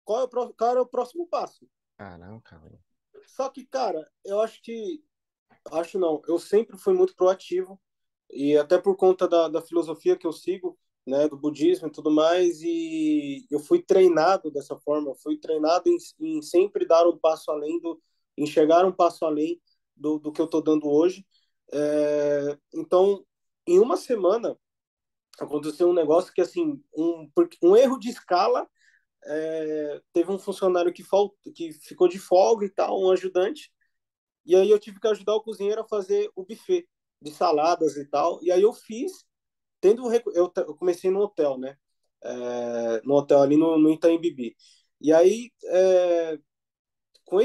qual era o próximo passo. Caraca, velho. Só que, cara, acho não, eu sempre fui muito proativo, e até por conta da filosofia que eu sigo, né, do budismo e tudo mais, e eu fui treinado dessa forma, eu fui treinado em sempre dar um passo além enxergar um passo além do que eu estou dando hoje. Então, em uma semana, aconteceu um negócio que, assim, um erro de escala, teve um funcionário que ficou de folga e tal, um ajudante, e aí eu tive que ajudar o cozinheiro a fazer o buffet de saladas e tal, e aí eu fiz, eu comecei no hotel, né? No hotel ali no Itaim Bibi. E aí, com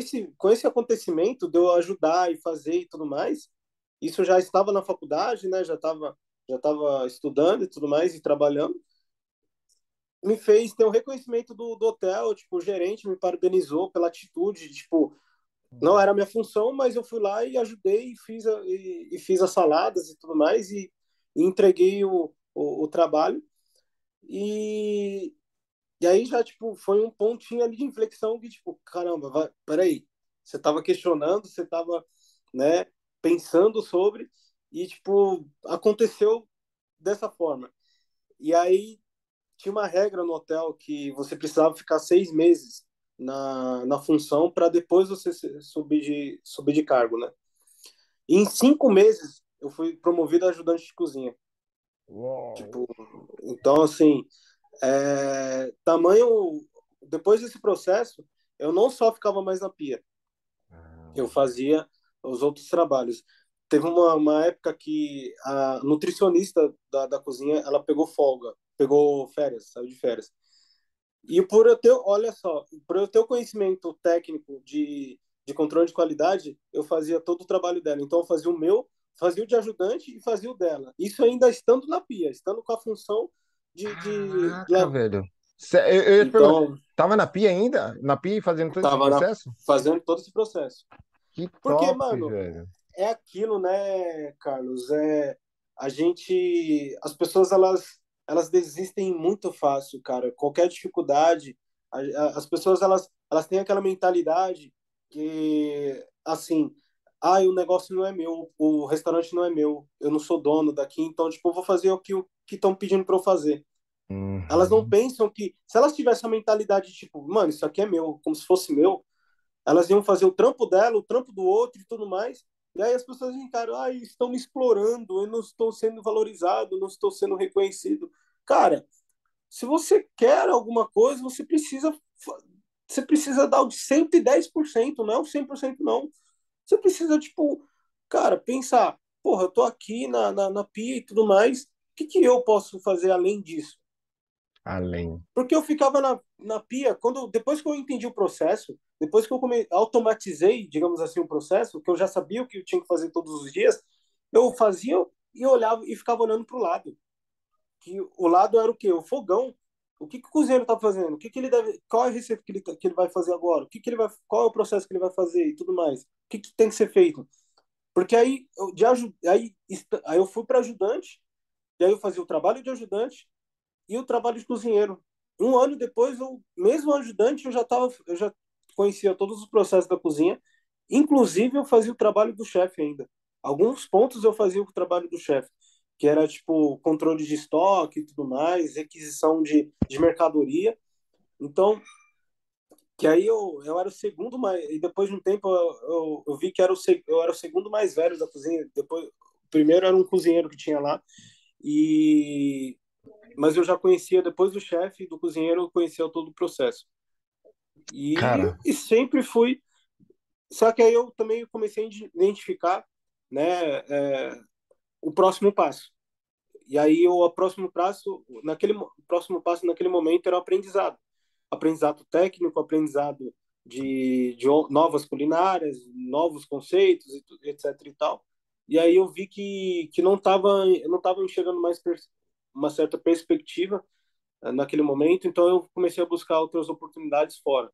esse acontecimento de eu ajudar e fazer e tudo mais, isso eu já estava na faculdade, né? Já estava estudando e tudo mais e trabalhando. Me fez ter um reconhecimento do hotel, tipo, o gerente me parabenizou pela atitude, tipo, não era a minha função, mas eu fui lá e ajudei e fiz as saladas e tudo mais e entreguei o trabalho. E, e aí já, tipo, foi um pontinho ali de inflexão que, tipo, caramba, peraí, você estava questionando, você estava, né, pensando sobre, e, tipo, aconteceu dessa forma. E aí tinha uma regra no hotel que você precisava ficar 6 meses na função para depois você subir de cargo, né? E em 5 meses eu fui promovido a ajudante de cozinha. Uau. Tipo, então, assim, tamanho. Depois desse processo, eu não só ficava mais na pia, eu Ah, fazia os outros trabalhos. Teve uma época que a nutricionista da cozinha, ela pegou folga, pegou férias, saiu de férias. E por eu ter, olha só, por eu ter o conhecimento técnico de controle de qualidade, eu fazia todo o trabalho dela. Então, eu fazia o meu, fazia o de ajudante e fazia o dela. Isso ainda estando na pia, estando com a função de caraca, velho. Eu ia te perguntar, Então, tava na pia ainda? Na pia e fazendo todo esse tava processo? fazendo todo esse processo. Que Porque, top, mano, velho. é aquilo, né, Carlos? As pessoas, elas desistem muito fácil, cara. Qualquer dificuldade, as pessoas, elas têm aquela mentalidade que, assim, o negócio não é meu, o restaurante não é meu, eu não sou dono daqui, então, tipo, eu vou fazer o que estão pedindo para eu fazer. Elas não Uhum. pensam que, se elas tivessem a mentalidade tipo, mano, isso aqui é meu, como se fosse meu, elas iam fazer o trampo dela, o trampo do outro e tudo mais. E aí as pessoas encaram, ah, estão me explorando, eu não estou sendo valorizado, não estou sendo reconhecido. Cara, se você quer alguma coisa, você precisa dar o de 110%, não é o 100% não. Você precisa, tipo, cara, pensar, porra, eu tô aqui na PIA e tudo mais, o que eu posso fazer além disso? Além. Porque eu ficava na pia, depois que eu entendi o processo, depois que automatizei, digamos assim, o processo, que eu já sabia o que eu tinha que fazer todos os dias, eu fazia e olhava e ficava olhando para o lado. Que o lado era o quê? O fogão. O cozinheiro está fazendo? O que ele deve, qual é a receita que ele vai fazer agora? Qual é o processo que ele vai fazer e tudo mais? O que tem que ser feito? Porque aí aí eu fui para ajudante, e aí eu fazia o trabalho de ajudante e o trabalho de cozinheiro. Um ano depois, mesmo ajudante, eu já conhecia todos os processos da cozinha. Inclusive, eu fazia o trabalho do chefe ainda. Alguns pontos eu fazia o trabalho do chefe, que era tipo controle de estoque e tudo mais, requisição de mercadoria. Então, que aí eu era o segundo mais. E depois de um tempo eu vi que eu era o segundo mais velho da cozinha. Depois, o primeiro era um cozinheiro que tinha lá. E mas eu já conhecia, depois do chefe e do cozinheiro, eu conhecia todo o processo. Cara, E sempre fui. Só que aí eu também comecei a identificar, né, o próximo passo. E aí o próximo passo naquele momento era o aprendizado. Aprendizado técnico, aprendizado de novas culinárias, novos conceitos, etc e tal. E aí eu vi que não tava enxergando mais uma certa perspectiva naquele momento, então eu comecei a buscar outras oportunidades fora.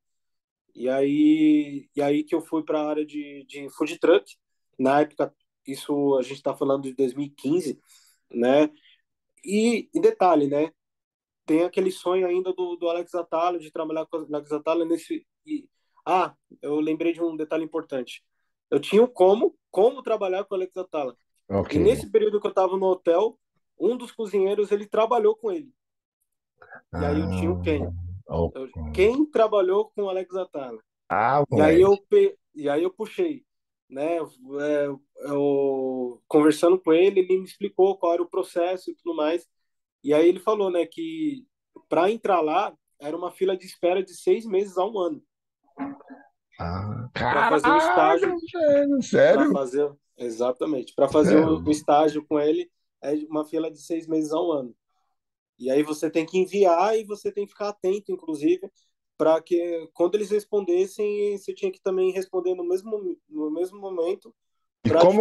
E aí que eu fui para a área de food truck. Na época, isso a gente está falando de 2015, né? E detalhe, né? Tem aquele sonho ainda do Alex Atala, de trabalhar com o Alex Atala ah, eu lembrei de um detalhe importante. Eu tinha como trabalhar com o Alex Atala. ok. E nesse período que eu estava no hotel, um dos cozinheiros, ele trabalhou com ele. E aí eu tinha o Ah, Ken. ok. Quem trabalhou com o Alex Atala? Ah, moleque. E aí eu puxei, né? Eu conversando com ele me explicou qual era o processo e tudo mais. E aí ele falou, né, que para entrar lá era uma fila de espera de 6 meses a um ano Ah, para fazer o caraca, estágio, velho, para sério? fazer exatamente, para fazer Sério? o estágio com ele é uma fila de 6 meses a um ano. E aí você tem que enviar e você tem que ficar atento, inclusive, para que quando eles respondessem, você tinha que também responder no mesmo momento, E para tipo,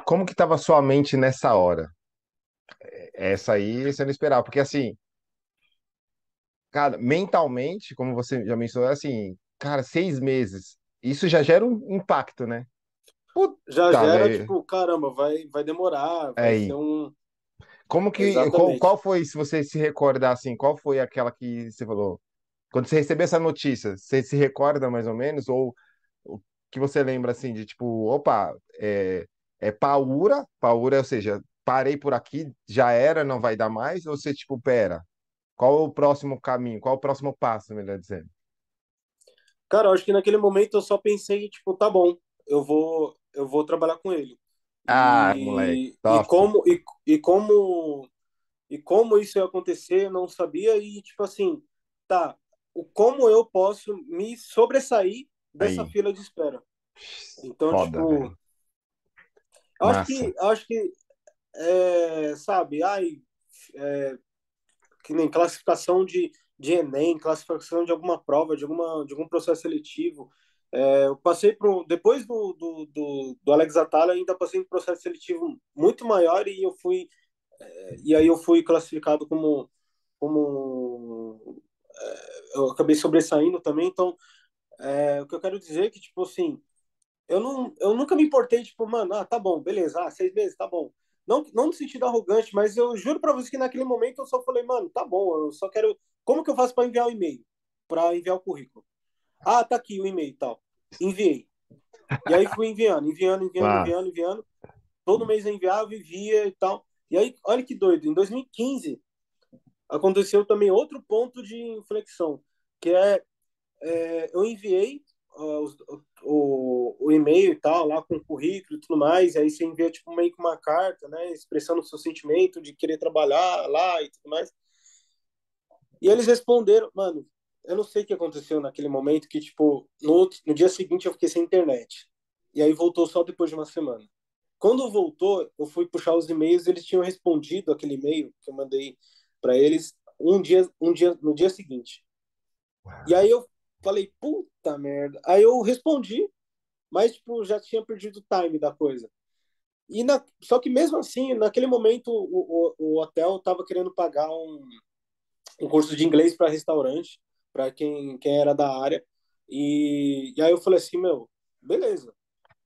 como que tava a sua mente nessa hora? Essa aí você não esperava, porque assim, cara, mentalmente, como você já mencionou, assim, cara, 6 meses, isso já gera um impacto, né? já Puta, gera velho. tipo, caramba, vai demorar, vai ser Aí, um. qual Exatamente. foi, se você se recordar, assim, qual foi aquela que você falou? Quando você recebeu essa notícia, você se recorda mais ou menos? Ou o que você lembra, assim, de tipo, opa, é paura, paura, ou seja, parei por aqui, já era, não vai dar mais? Ou você, tipo, pera, qual é o próximo caminho? Qual é o próximo passo, melhor dizendo? Cara, eu acho que naquele momento eu só pensei, tipo, tá bom, eu vou trabalhar com ele. Ah, moleque, E top. como isso ia acontecer, eu não sabia. E, tipo assim, tá, como eu posso me sobressair dessa Aí, fila de espera? Então, foda, tipo, velho. Massa. eu acho que sabe, ai, que nem classificação de Enem, classificação de alguma prova, de algum processo seletivo. Eu passei depois do Alex Atala, ainda passei por um processo seletivo muito maior e aí eu fui classificado como eu acabei sobressaindo também. Então, o que eu quero dizer é que, tipo assim, eu nunca me importei, tipo, mano, tá bom, beleza, 6 meses, tá bom. Não no sentido arrogante, mas eu juro pra você que naquele momento eu só falei, mano, tá bom, eu só quero. Como que eu faço pra enviar o e-mail? Pra enviar o currículo? Ah, tá aqui o e-mail e tal. Enviei. E aí fui Massa. enviando. Todo mês eu enviava e via e tal. E aí, olha que doido, em 2015 aconteceu também outro ponto de inflexão, que eu enviei o e-mail e tal, lá com o currículo e tudo mais, e aí você envia tipo meio que uma carta, né, expressando o seu sentimento de querer trabalhar lá e tudo mais. E eles responderam, mano, eu não sei o que aconteceu naquele momento, que tipo, no dia seguinte eu fiquei sem internet. E aí voltou só depois de uma semana. Quando voltou, eu fui puxar os e-mails, eles tinham respondido aquele e-mail que eu mandei para eles no dia seguinte. E aí eu falei, puta merda. Aí eu respondi, mas tipo, já tinha perdido o time da coisa. Só que mesmo assim, naquele momento, o hotel estava querendo pagar um curso de inglês para restaurante, para quem era da área. E aí eu falei assim, meu, beleza.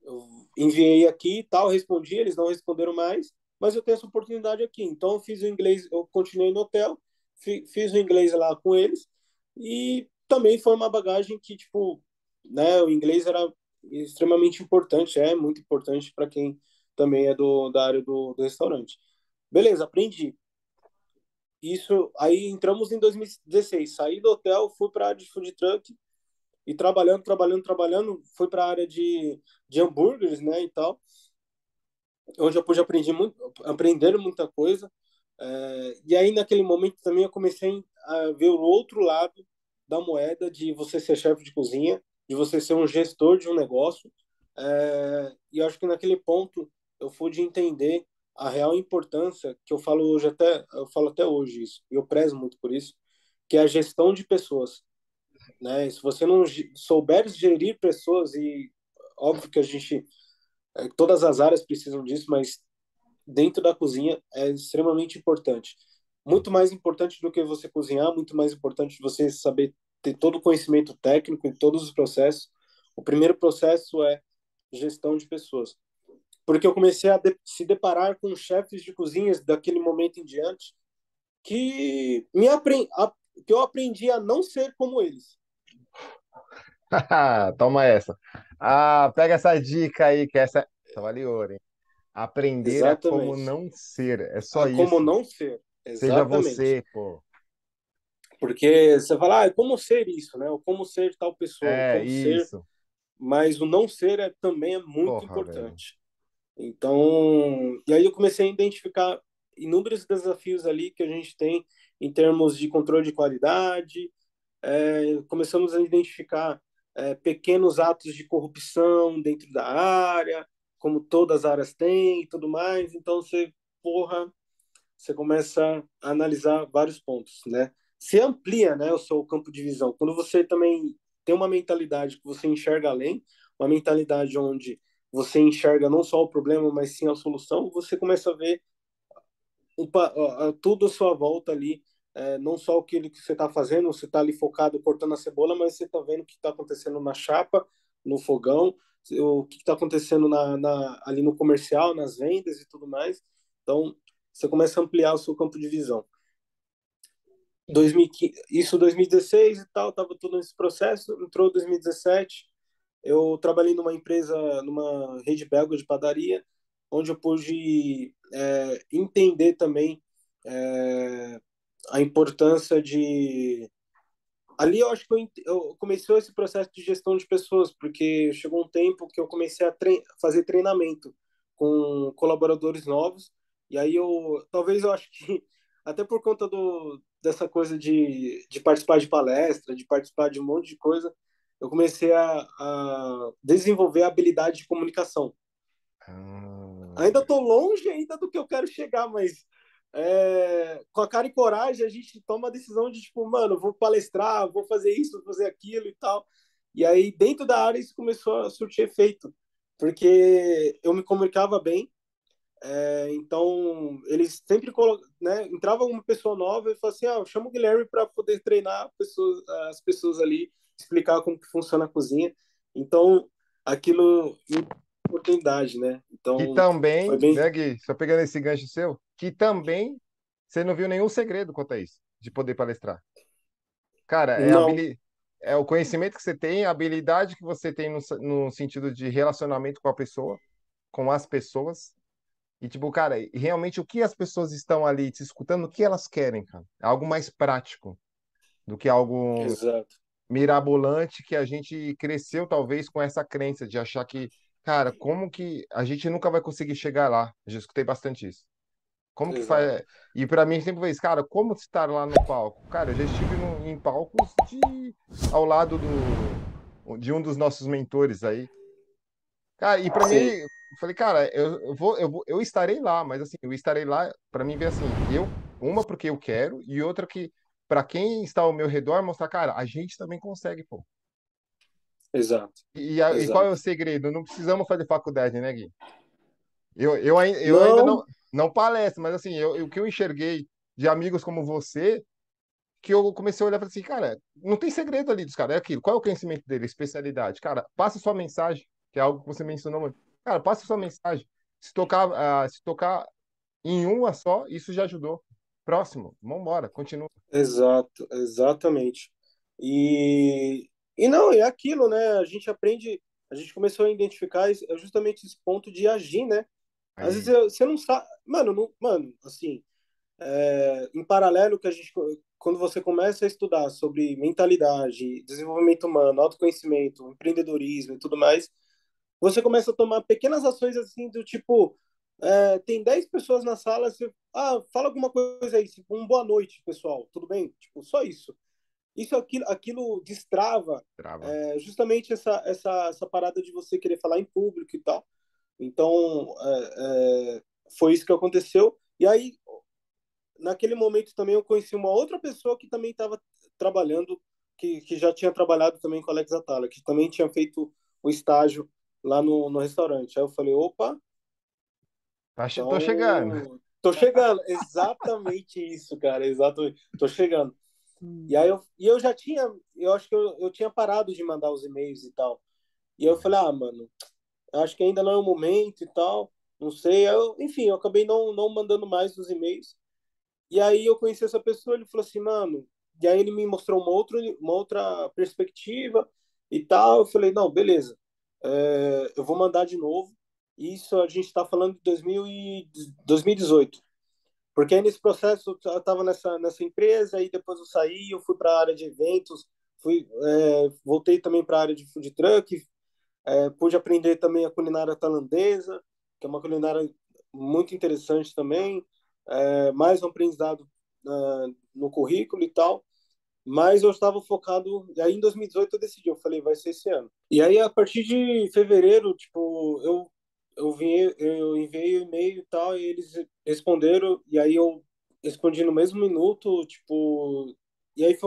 Eu enviei aqui e tal, respondi, eles não responderam mais, mas eu tenho essa oportunidade aqui. Então eu fiz o inglês, eu continuei no hotel, fiz o inglês lá com eles e também foi uma bagagem que, tipo, né, o inglês era extremamente importante, é muito importante para quem também é da área do restaurante. Beleza, aprendi. Isso, aí entramos em 2016, saí do hotel, fui para a área de food truck e trabalhando, fui para a área de hambúrgueres, né, e tal, onde eu pude aprender muita coisa. E aí, naquele momento, também eu comecei a ver o outro lado da moeda de você ser chefe de cozinha, de você ser um gestor de um negócio. E eu acho que naquele ponto eu pude entender a real importância que eu falo até hoje isso, e eu prezo muito por isso, que é a gestão de pessoas, né? E se você não souber gerir pessoas, e óbvio que todas as áreas precisam disso, mas dentro da cozinha é extremamente importante. Muito mais importante do que você cozinhar, muito mais importante você saber ter todo o conhecimento técnico em todos os processos. O primeiro processo é gestão de pessoas. Porque eu comecei a se deparar com chefes de cozinhas daquele momento em diante que, que eu aprendi a não ser como eles. Toma essa. Ah, pega essa dica aí, que essa vale ouro, hein? Aprender a como Exatamente. não ser. É A só como isso. não ser. Seja Exatamente. você, pô. Porque você fala, como ser isso, né? Ou como ser tal pessoa, ou É, como ser, isso. mas o não ser também é muito Porra, velho. importante. Então, e aí eu comecei a identificar inúmeros desafios ali que a gente tem em termos de controle de qualidade. Começamos a identificar pequenos atos de corrupção dentro da área, como todas as áreas têm e tudo mais. Então, porra, você começa a analisar vários pontos, né? Você amplia, né, o seu campo de visão. Quando você também tem uma mentalidade que você enxerga além, uma mentalidade onde você enxerga não só o problema, mas sim a solução, você começa a ver tudo à sua volta ali, não só aquilo que você está fazendo, você está ali focado cortando a cebola, mas você está vendo o que está acontecendo na chapa, no fogão, o que está acontecendo ali no comercial, nas vendas e tudo mais. Então, você começa a ampliar o seu campo de visão. 2015, isso 2016 e tal, estava todo nesse processo. Entrou 2017, eu trabalhei numa empresa, numa rede belga de padaria, onde eu pude entender também é, a importância de. Ali eu acho que eu comecei esse processo de gestão de pessoas, porque chegou um tempo que eu comecei a fazer treinamento com colaboradores novos, e aí talvez eu acho que, até por conta dessa coisa de participar de palestra, de participar de um monte de coisa, eu comecei a desenvolver a habilidade de comunicação. Ah, Ainda estou longe ainda do que eu quero chegar, mas com a cara e coragem a gente toma a decisão de tipo, mano, vou palestrar, vou fazer isso, vou fazer aquilo e tal. E aí dentro da área isso começou a surtir efeito, porque eu me comunicava bem, então eles sempre né, entrava uma pessoa nova e falava assim, chama o Guilherme para poder treinar as pessoas ali, explicar como que funciona a cozinha. Então aquilo oportunidade, né? que Então, foi também, bem. né, Gui, só pegando esse gancho seu, que também você não viu nenhum segredo quanto a isso, de poder palestrar. Cara, Não, é o conhecimento que você tem, a habilidade que você tem no sentido de relacionamento com a pessoa, com as pessoas. E, tipo, cara, e realmente o que as pessoas estão ali te escutando, o que elas querem, cara? É algo mais prático do que algo Exato, mirabolante que a gente cresceu, talvez, com essa crença de achar que, cara, como que a gente nunca vai conseguir chegar lá? Eu já escutei bastante isso. Como que exato. faz? E para mim sempre foi isso, cara, como estar lá no palco? Cara, eu já estive em palcos de ao lado de um dos nossos mentores aí. Cara, e para mim, Sim, eu falei, cara, eu estarei lá, mas assim, eu estarei lá para mim ver assim, uma porque eu quero e outra que para quem está ao meu redor mostrar, cara, a gente também consegue, pô. exato, E qual é o exato. segredo? Não precisamos fazer faculdade, né, Gui? Eu ainda Não, não palestro, mas assim, o que eu enxerguei de amigos como você, que eu comecei a olhar e falei assim, cara, não tem segredo ali dos caras, é aquilo. Qual é o conhecimento dele, especialidade? Cara, passa sua mensagem, que é algo que você mencionou muito. Cara, passa sua mensagem. Se tocar em uma só, isso já ajudou. Próximo, vambora, continua. exato, exatamente. E não, é aquilo, né? A gente aprende, a gente começou a identificar justamente esse ponto de agir, né? Às vezes Aí, você não sabe, mano, mano, assim, em paralelo que a gente, quando você começa a estudar sobre mentalidade, desenvolvimento humano, autoconhecimento, empreendedorismo e tudo mais, você começa a tomar pequenas ações assim do tipo, tem 10 pessoas na sala, você, fala alguma coisa aí, tipo, boa noite, pessoal, tudo bem? Tipo, só isso. Isso, aquilo destrava trava. justamente essa parada de você querer falar em público e tal. Então, foi isso que aconteceu. E aí, naquele momento também eu conheci uma outra pessoa que também estava trabalhando, que já tinha trabalhado também com a Alex Atala, que também tinha feito o estágio lá no restaurante. Aí eu falei, opa, Tô chegando. então tô chegando. Exatamente isso, cara, exatamente. Tô chegando. E eu já tinha, eu acho que eu tinha parado de mandar os e-mails e tal. E eu falei, mano, acho que ainda não é o momento e tal, não sei. Enfim, eu acabei não mandando mais os e-mails. E aí eu conheci essa pessoa, ele falou assim, mano. E aí ele me mostrou uma outra perspectiva e tal. Eu falei, não, beleza. Eu vou mandar de novo. Isso a gente está falando de 2018. Porque aí nesse processo eu estava nessa empresa, aí depois eu saí, eu fui para a área de eventos, voltei também para a área de food truck, pude aprender também a culinária tailandesa, que é uma culinária muito interessante também, mais um aprendizado no currículo e tal. Mas eu estava focado. E aí em 2018 eu decidi, eu falei, vai ser esse ano. E aí a partir de fevereiro, tipo, eu enviei o e-mail e tal, e eles responderam, e aí eu respondi no mesmo minuto, tipo. E aí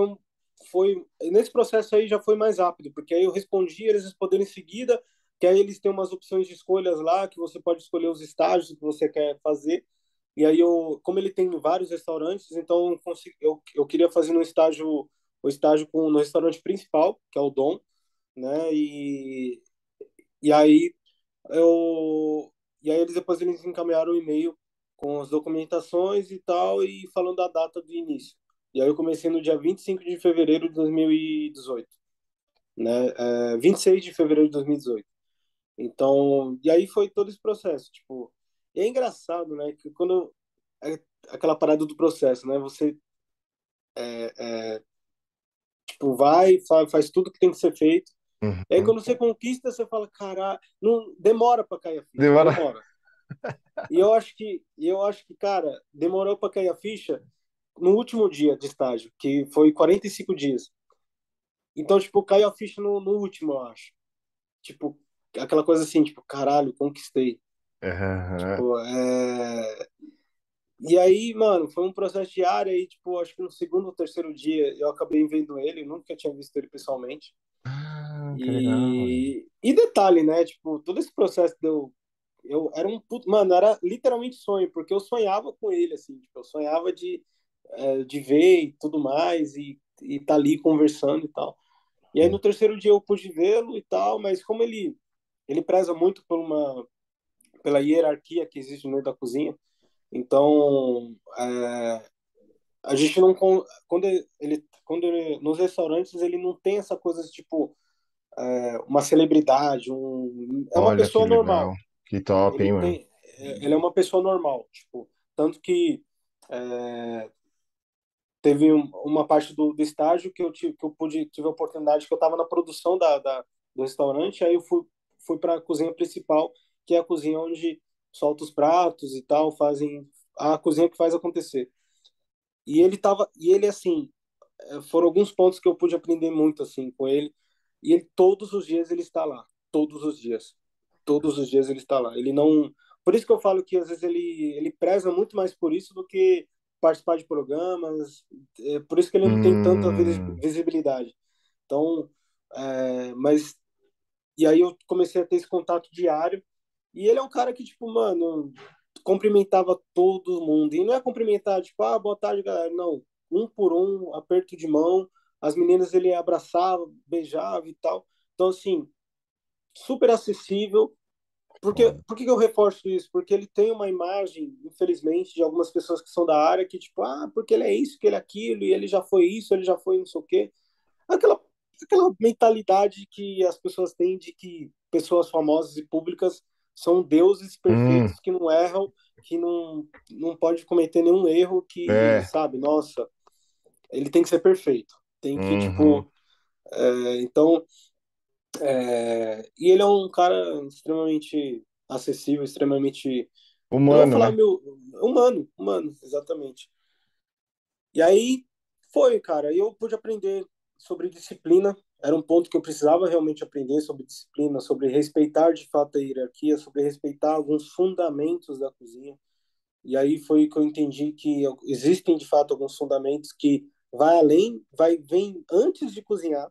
nesse processo aí já foi mais rápido, porque aí eu respondi, eles responderam em seguida, que aí eles têm umas opções de escolhas lá, que você pode escolher os estágios que você quer fazer. E aí como ele tem vários restaurantes, então eu queria fazer o estágio no restaurante principal, que é o Dom, né? E aí eu e aí depois eles encaminharam o e-mail com as documentações e tal e falando da data do início. E aí eu comecei no dia 25 de fevereiro de 2018, né? 26 de fevereiro de 2018. Então, e aí foi todo esse processo, tipo, e é engraçado, né, que quando aquela parada do processo, né, você tipo vai, faz tudo que tem que ser feito. E aí Uhum. quando você conquista, você fala, cara, não demora para cair a ficha, Demora. demora. E eu acho que, cara, demorou para cair a ficha no último dia de estágio, que foi 45 dias. Então, tipo, caiu a ficha no último, eu acho. Tipo, aquela coisa assim, tipo, caralho, conquistei. Aham. Tipo, E aí, mano, foi um processo diário aí, tipo, acho que no segundo ou terceiro dia eu acabei vendo ele, nunca tinha visto ele pessoalmente. Ah, que legal. E detalhe, né? Tipo, todo esse processo eu era mano, era literalmente sonho, porque eu sonhava com ele, assim, tipo, eu sonhava de ver e tudo mais, e tá ali conversando e tal. E aí no terceiro dia eu pude vê-lo e tal, mas como ele preza muito pela hierarquia que existe no meio da cozinha, então a gente não nos restaurantes ele não tem essa coisa de, tipo uma celebridade, é uma Olha que pessoa legal. normal. Que top, Ele hein, mano? tem. ele é uma pessoa normal, tipo, tanto que é, teve uma parte do estágio que eu tive, tive a oportunidade, que eu estava na produção do restaurante, aí eu fui para a cozinha principal, que é a cozinha onde solta os pratos e tal, fazem a cozinha que faz acontecer. E ele assim, foram alguns pontos que eu pude aprender muito assim com ele. E ele todos os dias ele está lá, todos os dias. Todos os dias ele está lá. Ele não, por isso que eu falo que às vezes ele preza muito mais por isso do que participar de programas. É por isso que ele não tem tanta Hum, visibilidade. Então, mas e aí eu comecei a ter esse contato diário. E ele é um cara que, tipo, mano, cumprimentava todo mundo. E não é cumprimentar, tipo, ah, boa tarde, galera. Não. Um por um, aperto de mão. As meninas ele abraçava, beijava e tal. Então, assim, super acessível. bom. Por que eu reforço isso? Porque ele tem uma imagem, infelizmente, de algumas pessoas que são da área que, tipo, ah, porque ele é isso, que ele é aquilo, e ele já foi isso, ele já foi não sei o quê. Aquela, aquela mentalidade que as pessoas têm de que pessoas famosas e públicas são deuses Hum, perfeitos que não erram, que não pode cometer nenhum erro, que, é. sabe, nossa, ele tem que ser perfeito. Tem que, Uhum. tipo, então, e ele é um cara extremamente acessível, extremamente, eu não vou Humano, falar né? meu, humano, exatamente. E aí foi, cara, e eu pude aprender sobre disciplina. Era um ponto que eu precisava realmente aprender sobre disciplina, sobre respeitar de fato a hierarquia, sobre respeitar alguns fundamentos da cozinha. E aí foi que eu entendi que existem de fato alguns fundamentos que vai além, vem antes de cozinhar.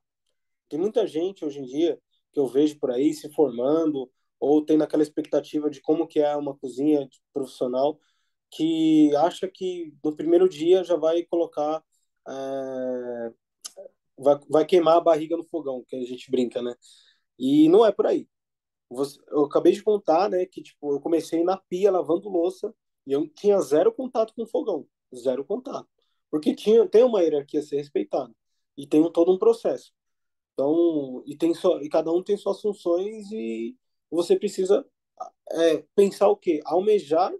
Tem muita gente hoje em dia que eu vejo por aí se formando ou tendo aquela expectativa de como que é uma cozinha profissional, que acha que no primeiro dia já vai colocar, é, vai queimar a barriga no fogão, que a gente brinca, né? E não é por aí. Eu acabei de contar, né, que tipo, eu comecei na pia lavando louça e eu tinha zero contato com o fogão, zero contato, porque tem uma hierarquia a ser respeitada e tem todo um processo. Então, e cada um tem suas funções e você precisa pensar o quê? Almejar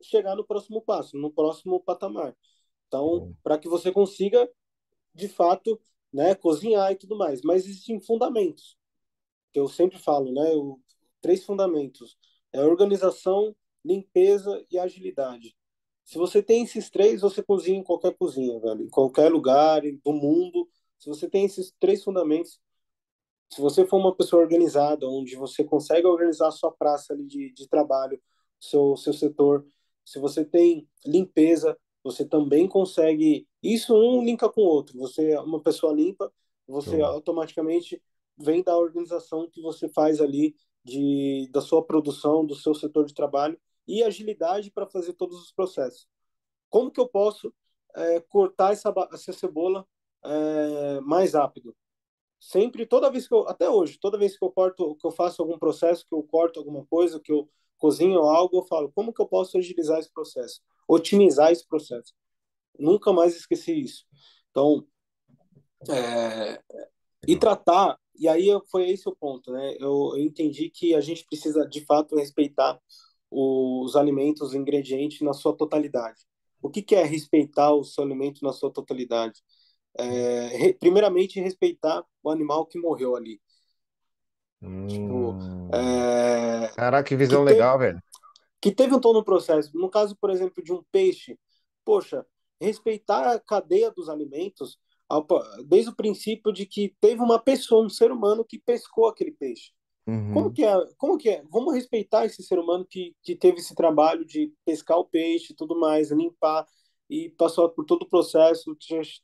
chegar no próximo passo, no próximo patamar. Então, para que você consiga, de fato, né, cozinhar e tudo mais. Mas existem fundamentos, que eu sempre falo, né? Três fundamentos. É organização, limpeza e agilidade. Se você tem esses três, você cozinha em qualquer cozinha, velho, em qualquer lugar do mundo. Se você tem esses três fundamentos, se você for uma pessoa organizada, onde você consegue organizar a sua praça ali de trabalho, seu setor, se você tem limpeza, você também consegue. Isso um linka com o outro. Você é uma pessoa limpa, você Show. automaticamente vem da organização que você faz ali da sua produção, do seu setor de trabalho e agilidade para fazer todos os processos. Como que eu posso cortar essa cebola mais rápido? Sempre, toda vez que eu, até hoje, toda vez que eu corto, que eu faço algum processo, que eu corto alguma coisa, que eu cozinho algo, eu falo, como que eu posso agilizar esse processo? Otimizar esse processo. Nunca mais esqueci isso. Então, é, e Legal. tratar, e aí foi esse o ponto, né? Eu entendi que a gente precisa, de fato, respeitar os alimentos, os ingredientes na sua totalidade. O que que é respeitar o seu alimento na sua totalidade? Primeiramente, respeitar o animal que morreu ali. Tipo, Hum. é, Caraca, que que, visão teve, legal, velho. que teve um todo no processo. No caso, por exemplo, de um peixe, poxa, respeitar a cadeia dos alimentos desde o princípio de que teve uma pessoa, um ser humano que pescou aquele peixe. Como Uhum. que é? Como que é? Vamos respeitar esse ser humano que teve esse trabalho de pescar o peixe e tudo mais, limpar e passou por todo o processo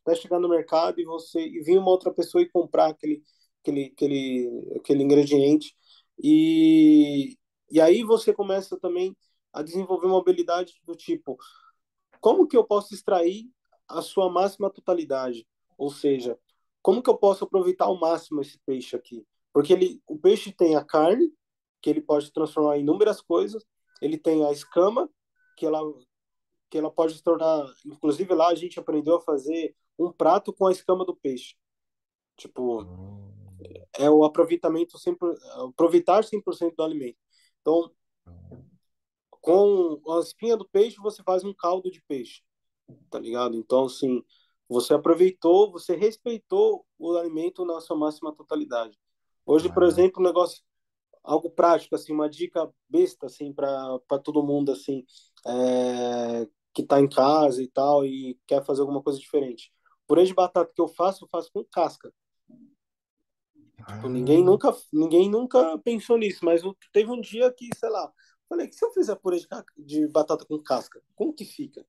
até chegar no mercado e vir uma outra pessoa e comprar aquele ingrediente. E, e aí você começa também a desenvolver uma habilidade do tipo, como que eu posso extrair a sua máxima totalidade? Ou seja, como que eu posso aproveitar ao máximo esse peixe aqui? Porque o peixe tem a carne, que ele pode transformar em inúmeras coisas, ele tem a escama, que ela, que ela pode se tornar. Inclusive lá a gente aprendeu a fazer um prato com a escama do peixe. Tipo, Hum. é o aproveitamento 100%, aproveitar 100% do alimento. Então, com a espinha do peixe você faz um caldo de peixe, tá ligado? Então, assim, você aproveitou, você respeitou o alimento na sua máxima totalidade. Hoje, por Ah, exemplo, um negócio, algo prático, assim, uma dica besta, assim, para todo mundo, assim, que está em casa e tal, e quer fazer alguma coisa diferente. Purê de batata que eu faço com casca. Tipo, ah, ninguém nunca pensou nisso, mas teve um dia que, sei lá, falei, que se eu fizer purê de batata com casca, como que fica?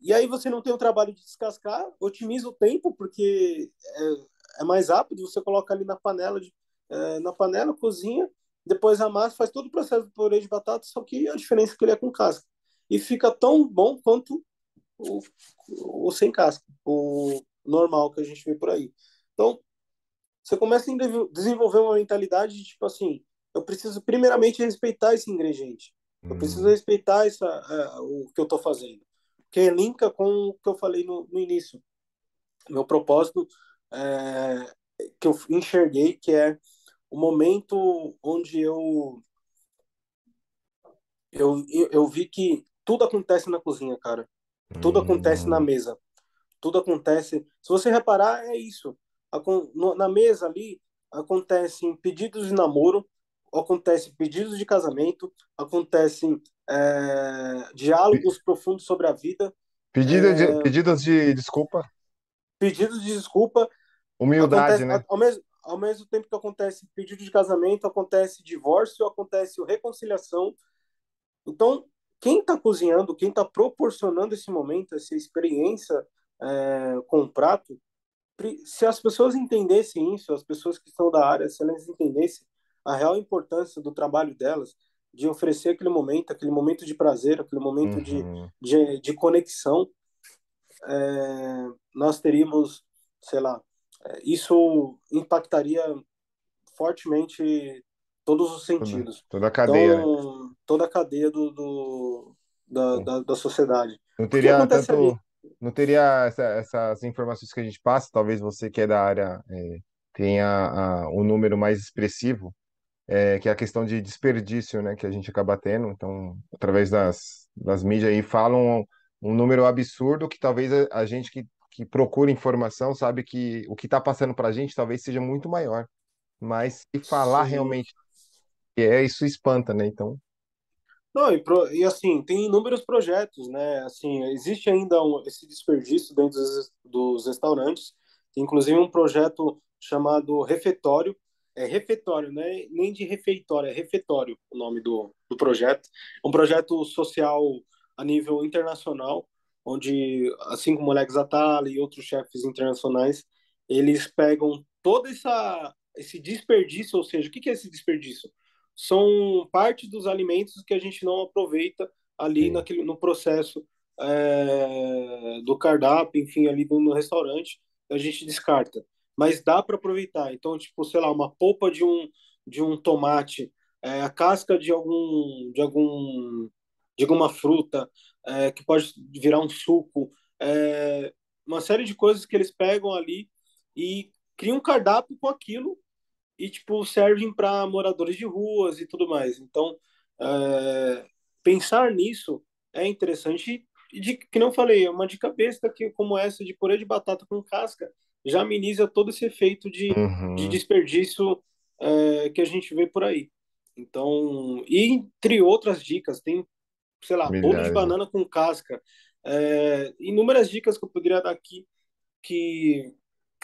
E aí você não tem o trabalho de descascar, otimiza o tempo, porque é mais rápido, você coloca ali na panela, cozinha, depois amassa, faz todo o processo do purê de batata, só que a diferença é que ele é com casca. E fica tão bom quanto o, o sem casca, o normal que a gente vê por aí. Então, você começa a desenvolver uma mentalidade de tipo assim, eu preciso primeiramente respeitar esse ingrediente. Eu preciso hum. respeitar o que eu estou fazendo. Porque linka com o que eu falei no início. Meu propósito que eu enxerguei, que é o momento onde eu vi que tudo acontece na cozinha, cara. Tudo acontece na Hum. mesa. Tudo acontece. Se você reparar, é isso. Na mesa ali acontecem pedidos de namoro, acontecem pedidos de casamento, acontecem Pe- diálogos profundos sobre a vida, Pedidos de desculpa, pedidos de desculpa, humildade, acontece né? ao mesmo tempo que acontece pedido de casamento, acontece divórcio, acontece reconciliação. Então, quem está cozinhando, quem está proporcionando esse momento, essa experiência com o prato, se as pessoas entendessem isso, as pessoas que estão da área, se elas entendessem a real importância do trabalho delas, de oferecer aquele momento de prazer, aquele momento Uhum. de conexão, nós teríamos, sei lá, isso impactaria fortemente todos os sentidos. Toda a cadeia, né? Então, toda a cadeia da sociedade. Não Porque teria acontece tanto, ali. não teria essas informações que a gente passa, talvez você que é da área tenha o número mais expressivo, que é a questão de desperdício, né, que a gente acaba tendo. Então, através das mídias aí falam um número absurdo que talvez a gente que procura informação sabe que o que está passando para a gente talvez seja muito maior. Mas se falar Sim. realmente isso espanta, né? Então, Não, e assim, tem inúmeros projetos, né? Assim, existe ainda esse desperdício dentro dos restaurantes. Tem inclusive um projeto chamado Refeitório. É refeitório, né? Nem de refeitório, é refeitório o nome do projeto. É um projeto social a nível internacional, onde, assim como o Alex Atala e outros chefes internacionais, eles pegam esse desperdício, ou seja, o que é esse desperdício? São parte dos alimentos que a gente não aproveita ali sim. no processo do cardápio, enfim, ali no restaurante, a gente descarta. Mas dá para aproveitar. Então, tipo, sei lá, uma polpa de um tomate, a casca de alguma fruta, que pode virar um suco, uma série de coisas que eles pegam ali e criam um cardápio com aquilo e tipo servem para moradores de ruas e tudo mais. Então, pensar nisso é interessante e que não falei, é uma dica besta que como essa de purê de batata com casca já ameniza todo esse efeito de Uhum. desperdício que a gente vê por aí. Então, e entre outras dicas, tem, sei lá, bolo de Milhares, né? banana com casca, inúmeras dicas que eu poderia dar aqui que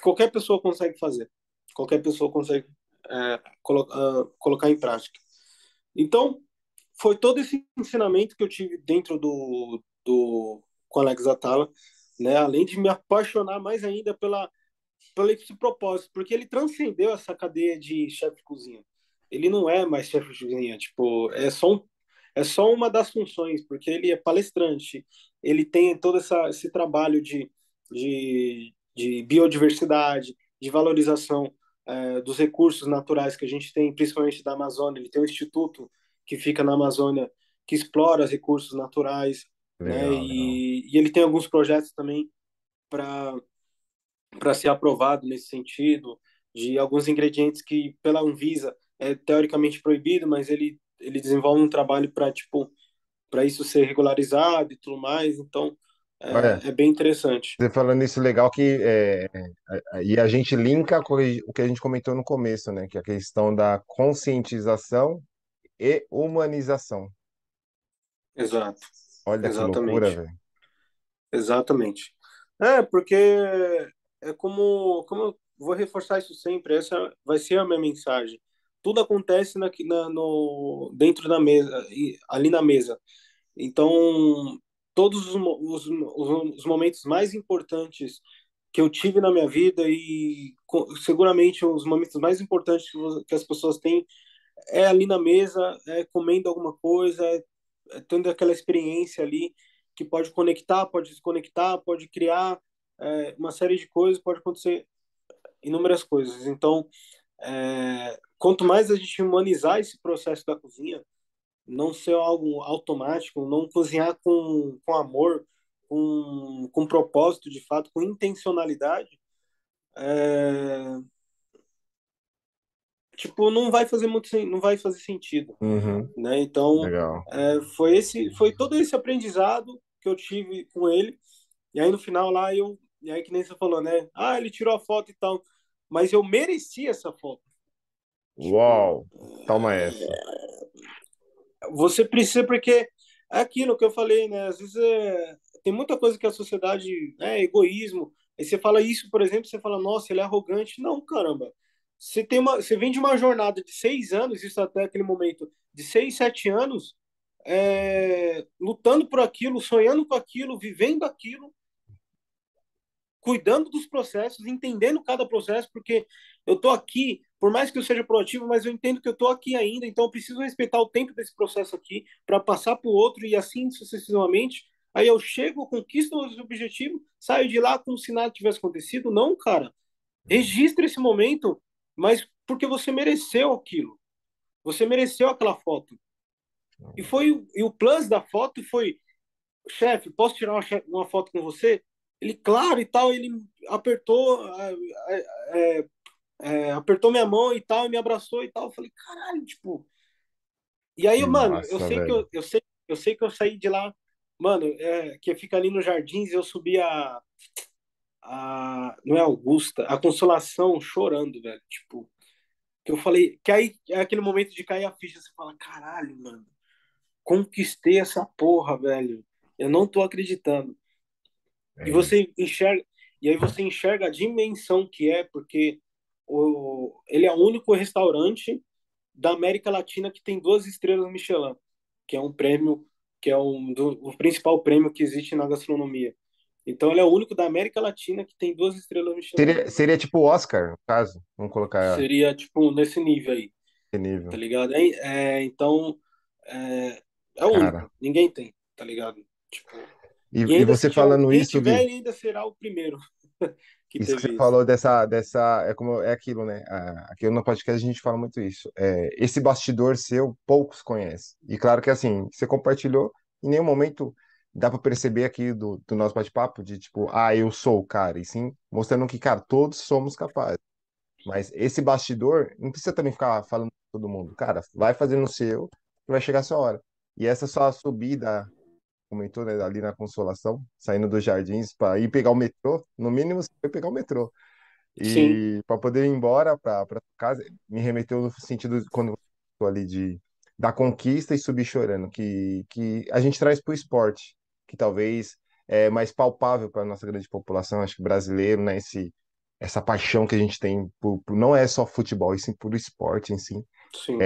qualquer pessoa consegue fazer. Qualquer pessoa consegue colocar em prática. Então, foi todo esse ensinamento que eu tive dentro do com Alex Atala, né? Além de me apaixonar mais ainda pelo esse propósito, porque ele transcendeu essa cadeia de chefe de cozinha. Ele não é mais chefe de cozinha, tipo, é só uma das funções, porque ele é palestrante, ele tem todo esse trabalho de biodiversidade, de valorização dos recursos naturais que a gente tem, principalmente da Amazônia. Ele tem um instituto que fica na Amazônia que explora os recursos naturais, né? Legal, legal. E ele tem alguns projetos também para ser aprovado nesse sentido, de alguns ingredientes que pela Anvisa é teoricamente proibido, mas ele desenvolve um trabalho para tipo para isso ser regularizado e tudo mais. Então, Olha, é bem interessante. você falando isso legal e a gente linka com o que a gente comentou no começo, né? Que é a questão da conscientização e humanização. Exato, Olha que loucura, exatamente, velho. exatamente. Porque é como eu vou reforçar isso sempre, essa vai ser a minha mensagem. Tudo acontece dentro da mesa, ali na mesa. Então, todos os momentos mais importantes que eu tive na minha vida e seguramente os momentos mais importantes que as pessoas têm é ali na mesa, é comendo alguma coisa, é tendo aquela experiência ali que pode conectar, pode desconectar, pode criar uma série de coisas, pode acontecer inúmeras coisas. Então, quanto mais a gente humanizar esse processo da cozinha, não ser algo automático, não cozinhar com amor, com propósito de fato, com intencionalidade, é, tipo, não vai fazer não vai fazer sentido, Uhum, né? Então, legal. foi todo esse aprendizado que eu tive com ele. E aí no final lá e aí que nem você falou, né? Ah, ele tirou a foto e tal, mas eu mereci essa foto. Tipo, Uau! Toma essa. você precisa, porque é aquilo que eu falei, né? Às vezes tem muita coisa que a sociedade é egoísmo. Aí você fala isso, por exemplo, você fala, nossa, ele é arrogante. Não, caramba. Você vem de uma jornada de 6 anos, isso até aquele momento, de 6, 7 anos, lutando por aquilo, sonhando com aquilo, vivendo aquilo, cuidando dos processos, entendendo cada processo, porque eu estou aqui, por mais que eu seja proativo, mas eu entendo que eu estou aqui ainda, então eu preciso respeitar o tempo desse processo aqui para passar para o outro e assim sucessivamente. Aí eu chego, conquisto o objetivo, saio de lá como se nada tivesse acontecido. Não, cara, registre esse momento, mas porque você mereceu aquilo, você mereceu aquela foto. E o plus da foto foi, chefe, posso tirar uma foto com você? Ele, claro e tal, ele apertou, apertou minha mão e tal, e me abraçou e tal. Eu falei, caralho, tipo. E aí, Que mano, eu massa, sei que velho. eu sei que eu saí de lá, mano, que fica ali nos Jardins, eu subi não é Augusta, a Consolação chorando, velho. Tipo, que eu falei, que aí é aquele momento de cair a ficha, você fala, caralho, mano, conquistei essa porra, velho. Eu não tô acreditando. E É isso. você enxerga, e aí você enxerga a dimensão que é, porque ele é o único restaurante da América Latina que tem 2 estrelas Michelin, que é um prêmio, que é o principal prêmio que existe na gastronomia. Então ele é o único da América Latina que tem 2 estrelas Michelin. Seria tipo o Oscar, no caso. Vamos colocar Seria tipo nesse nível aí, esse tá nível. ligado? Então é, é o Cara, único, ninguém tem, tá ligado? Tipo, e e ainda se você tiver, falando quem isso, tiver, Gui, ele ainda será o primeiro que isso que você teve isso. falou é como, é aquilo, né? Aqui no podcast a gente fala muito isso. Esse bastidor seu, poucos conhecem. E claro que assim, você compartilhou, em nenhum momento dá para perceber aqui do nosso bate-papo de tipo, eu sou o cara, e sim mostrando que, cara, todos somos capazes. Mas esse bastidor, não precisa também ficar falando com todo mundo. Cara, vai fazendo o seu, que vai chegar a sua hora. E essa só a subida, comentou, né, ali na Consolação, saindo dos Jardins para ir pegar o metrô, no mínimo você foi pegar o metrô. Sim, E para poder ir embora para casa, me remeteu no sentido de quando você falou ali da conquista e subir chorando, que a gente traz para o esporte, que talvez é mais palpável para a nossa grande população, acho que brasileiro, né, essa paixão que a gente tem não é só futebol, e sim por esporte em si, sim,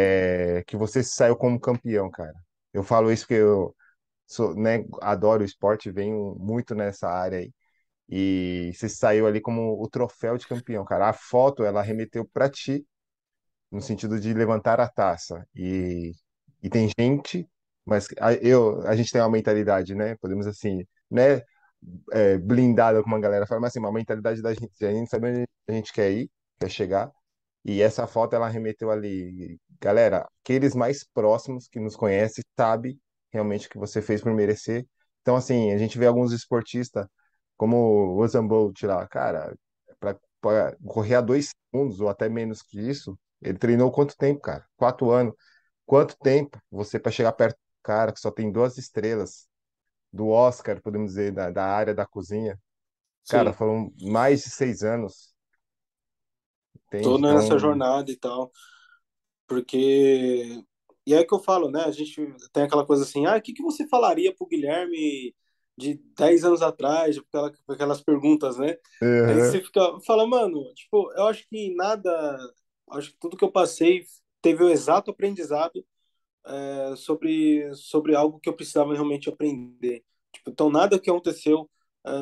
que você saiu como campeão, cara. Eu falo isso porque eu sou, né, adoro o esporte, venho muito nessa área aí. E você saiu ali como o troféu de campeão, cara. A foto, ela remeteu para ti, no sentido de levantar a taça. E tem gente, mas a gente tem uma mentalidade, né? Podemos assim, né? Blindada, como a galera fala, mas assim, uma mentalidade da gente, a gente sabe onde a gente quer ir, quer chegar. E essa foto, ela remeteu ali. Galera, aqueles mais próximos que nos conhecem, sabe realmente o que você fez por merecer. Então, assim, a gente vê alguns esportistas, como o Usain Bolt lá, cara, para correr a 2 segundos ou até menos que isso, ele treinou quanto tempo, cara? 4 anos. Quanto tempo você para chegar perto? cara que só tem 2 estrelas do Oscar, podemos dizer, da área da cozinha. Cara, sim, foram mais de 6 anos, entende? toda nessa Então, jornada e tal, porque e é que eu falo, né? A gente tem aquela coisa assim, o que que você falaria pro Guilherme de 10 anos atrás, aquelas perguntas, né? Aí uhum. você fala, mano, tipo, eu acho que nada, acho que tudo que eu passei teve o exato aprendizado sobre algo que eu precisava realmente aprender. Tipo, então, nada que aconteceu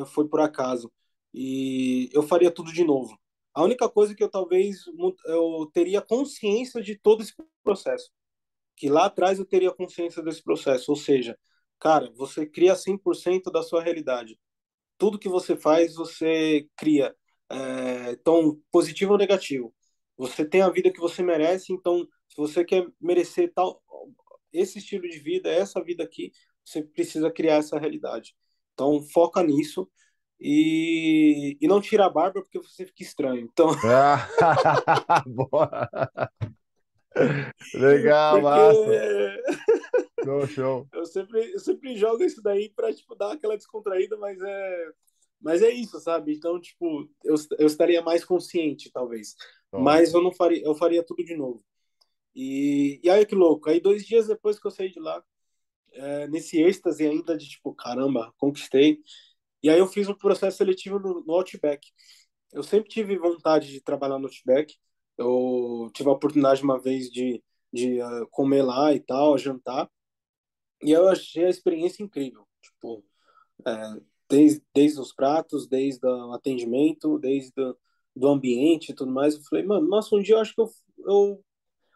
foi por acaso. E eu faria tudo de novo. A única coisa que eu talvez eu teria consciência de todo esse processo, que lá atrás eu teria consciência desse processo, ou seja, cara, você cria 100% da sua realidade. Tudo que você faz, você cria. Então, positivo ou negativo. Você tem a vida que você merece, então, se você quer merecer tal, esse estilo de vida, essa vida aqui, você precisa criar essa realidade. Então, foca nisso e não tira a barba porque você fica estranho. Então, Ah, boa. Legal, porque massa. Show, show. eu sempre jogo isso daí para tipo dar aquela descontraída, mas é isso, sabe? Então, tipo, eu estaria mais consciente, talvez. Top. Mas eu faria tudo de novo. E aí que louco. Aí 2 dias depois que eu saí de lá, nesse êxtase ainda de tipo, caramba, conquistei. E aí eu fiz um processo seletivo no Outback. Eu sempre tive vontade de trabalhar no Outback. Eu tive a oportunidade uma vez de comer lá e tal, jantar. E eu achei a experiência incrível. Tipo, desde os pratos, desde o atendimento, do ambiente e tudo mais. Eu falei, mano, nossa, um dia eu acho que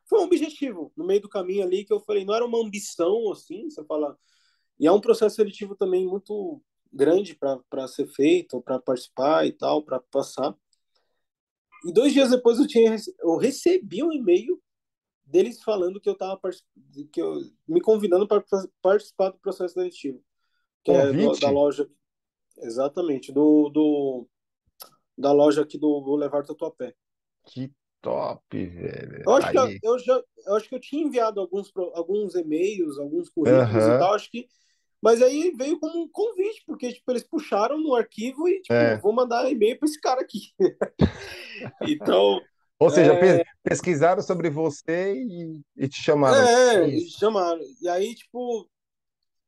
foi um objetivo no meio do caminho ali que eu falei, não era uma ambição assim, você fala. E é um processo seletivo também muito grande para ser feito, para participar e tal, para passar. E 2 dias depois eu recebi um e-mail deles falando que eu estava que eu me convidando para participar do processo seletivo, que é da Convite? loja, exatamente, da loja aqui do Boulevard Tatuapé. Que top, velho. Eu acho que Aí. eu acho que eu tinha enviado alguns e-mails, alguns currículos e Aham. tal, acho que, mas aí veio como um convite, porque tipo eles puxaram no arquivo e tipo, É. vou mandar e-mail para esse cara aqui. Então, Ou seja, é, pesquisaram sobre você e te chamaram. e Isso. chamaram. E aí tipo,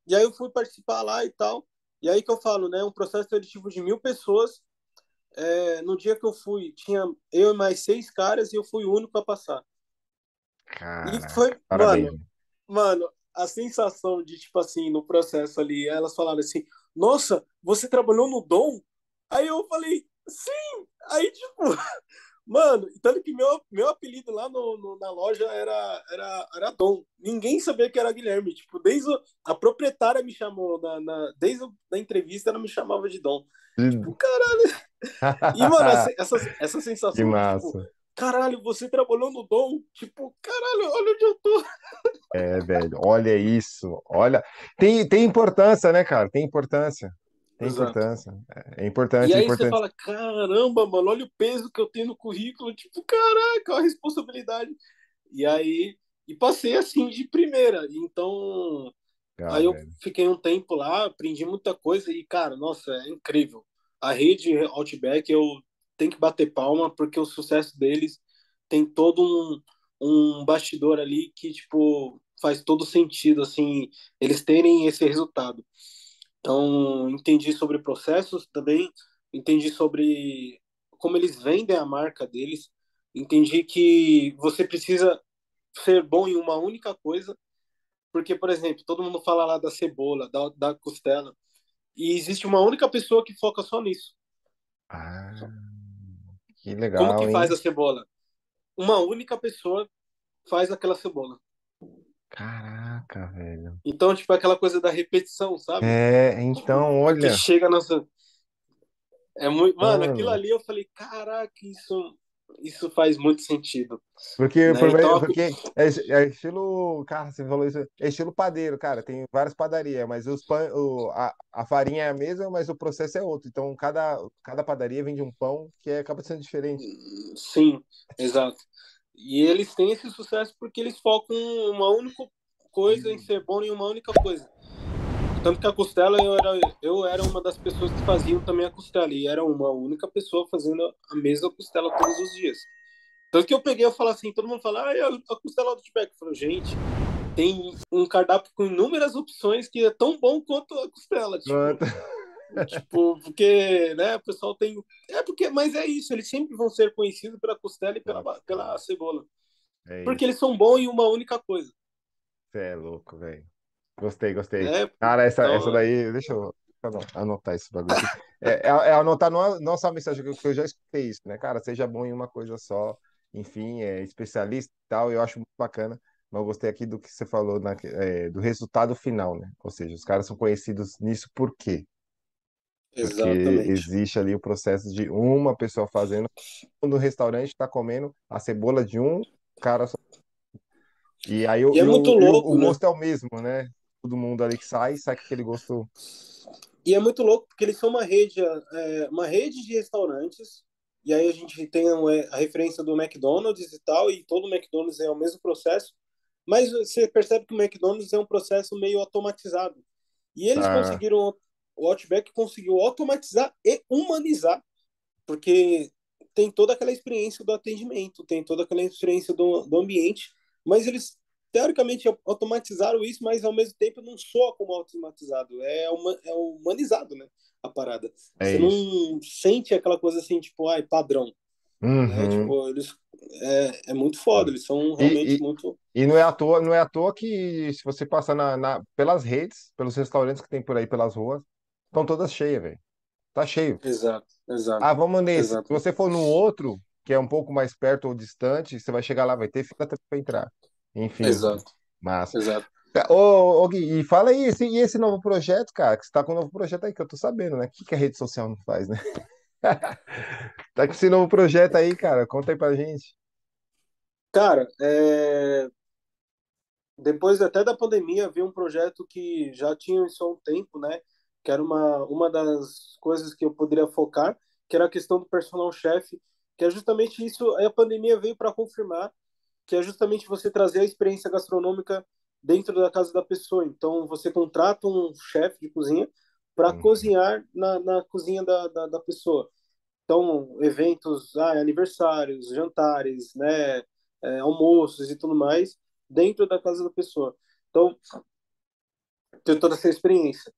e aí eu fui participar lá e tal. E aí que eu falo, né, um processo seletivo de 1.000 pessoas. No dia que eu fui, tinha eu e mais 6 caras e eu fui o único a passar. E Caraca, foi, parabéns. mano, a sensação de, tipo assim, no processo ali, elas falaram assim, nossa, você trabalhou no Dom? Aí eu falei, sim! Aí, tipo, mano, tanto que meu apelido lá na loja era Dom. Ninguém sabia que era Guilherme. Tipo, a proprietária me chamou, desde a entrevista ela me chamava de Dom. Tipo, cara. E, mano, essa Que sensação de, tipo, massa. caralho, você trabalhou no Dom? Tipo, caralho, olha onde eu tô. É, velho, olha isso. Olha. Tem importância, né, cara? Tem importância. Tem Exato. importância. É E importante, é aí você importante. fala, caramba, mano, olha o peso que eu tenho no currículo. Tipo, caraca, a responsabilidade. E aí, e passei assim de primeira. Então, Legal, aí eu velho. fiquei um tempo lá, aprendi muita coisa e, cara, nossa, é incrível. A rede Outback, eu tenho que bater palma porque o sucesso deles tem todo um bastidor ali que, tipo, faz todo sentido, assim, eles terem esse resultado. Então, entendi sobre processos também, entendi sobre como eles vendem a marca deles, entendi que você precisa ser bom em uma única coisa, porque, por exemplo, todo mundo fala lá da cebola, da costela, e existe uma única pessoa que foca só nisso. Ah, que Como que legal, faz hein? a cebola? Uma única pessoa faz aquela cebola. Caraca, velho. Então, tipo, aquela coisa da repetição, sabe? É, Tipo, então, que olha, chega nessa. É muito. Mano, aquilo mano, ali eu falei, caraca, isso faz muito sentido. porque, Né? Então, porque é estilo, cara, você falou isso, é estilo padeiro, cara, tem várias padarias, mas a farinha é a mesma, mas o processo é outro, então cada padaria vende um pão que acaba sendo diferente. sim, exato. E eles têm esse sucesso porque eles focam em uma única coisa em ser bom em uma única coisa. Tanto que a costela, eu era uma das pessoas que faziam também a costela, e era uma única pessoa fazendo a mesma costela todos os dias. Tanto que eu peguei e falei assim, todo mundo fala, a costela do Outback. Eu falei, gente, tem um cardápio com inúmeras opções que é tão bom quanto a costela, Pronto. porque, né, o pessoal tem... mas é isso, eles sempre vão ser conhecidos pela costela e Com a pela costela. cebola. É Porque isso. eles são bons em uma única coisa, Você é louco, velho. Gostei, gostei. né? Cara, essa Então, daí, deixa eu anotar esse bagulho aqui. É anotar não só a mensagem que eu já escutei isso, né? Cara, seja bom em uma coisa só, enfim, é especialista e tal, eu acho muito bacana. Mas eu gostei aqui do que você falou, do resultado final, né? Ou seja, os caras são conhecidos nisso por quê? Porque exatamente. existe ali o processo de uma pessoa fazendo, no restaurante está comendo a cebola de um cara só. E aí E é muito o louco, né? gosto é o mesmo, né? Todo mundo ali que sai com aquele gosto. E é muito louco porque eles são uma rede de restaurantes. E aí a gente tem a referência do McDonald's e tal, e todo o McDonald's é o mesmo processo. Mas você percebe que o McDonald's é um processo meio automatizado. E eles Tá. conseguiram, o Outback conseguiu automatizar e humanizar, porque tem toda aquela experiência do atendimento, tem toda aquela experiência do ambiente, mas eles teoricamente automatizaram isso, mas ao mesmo tempo não soa como automatizado, é humanizado, né, a parada. É Você isso. não sente aquela coisa assim, tipo, ai, padrão, né? Uhum. Tipo, eles é muito foda, eles são realmente E, muito. e não é à toa que se você passar pelas redes, pelos restaurantes que tem por aí pelas ruas, estão todas cheias, velho. Tá cheio. Exato, Ah, exato, vamos nesse. Se exato, você for num outro, que é um pouco mais perto ou distante, você vai chegar lá, vai ter fila para entrar. Enfim, exato, massa. exato. Ô, Gui, e fala aí, e esse novo projeto, cara? Que você tá com um novo projeto aí, que eu tô sabendo, né? O que que a rede social não faz, né? Tá com esse novo projeto aí, cara. Conta aí pra gente. Cara, depois até da pandemia, vi um projeto que já tinha isso há um tempo, né? Que era uma das coisas que eu poderia focar, que era a questão do personal chef, que é justamente isso. Aí a pandemia veio para confirmar, que é justamente você trazer a experiência gastronômica dentro da casa da pessoa. Então, você contrata um chefe de cozinha para Uhum. cozinhar na cozinha da pessoa. Então, eventos, aniversários, jantares, né, almoços e tudo mais, dentro da casa da pessoa. Então, ter toda essa experiência.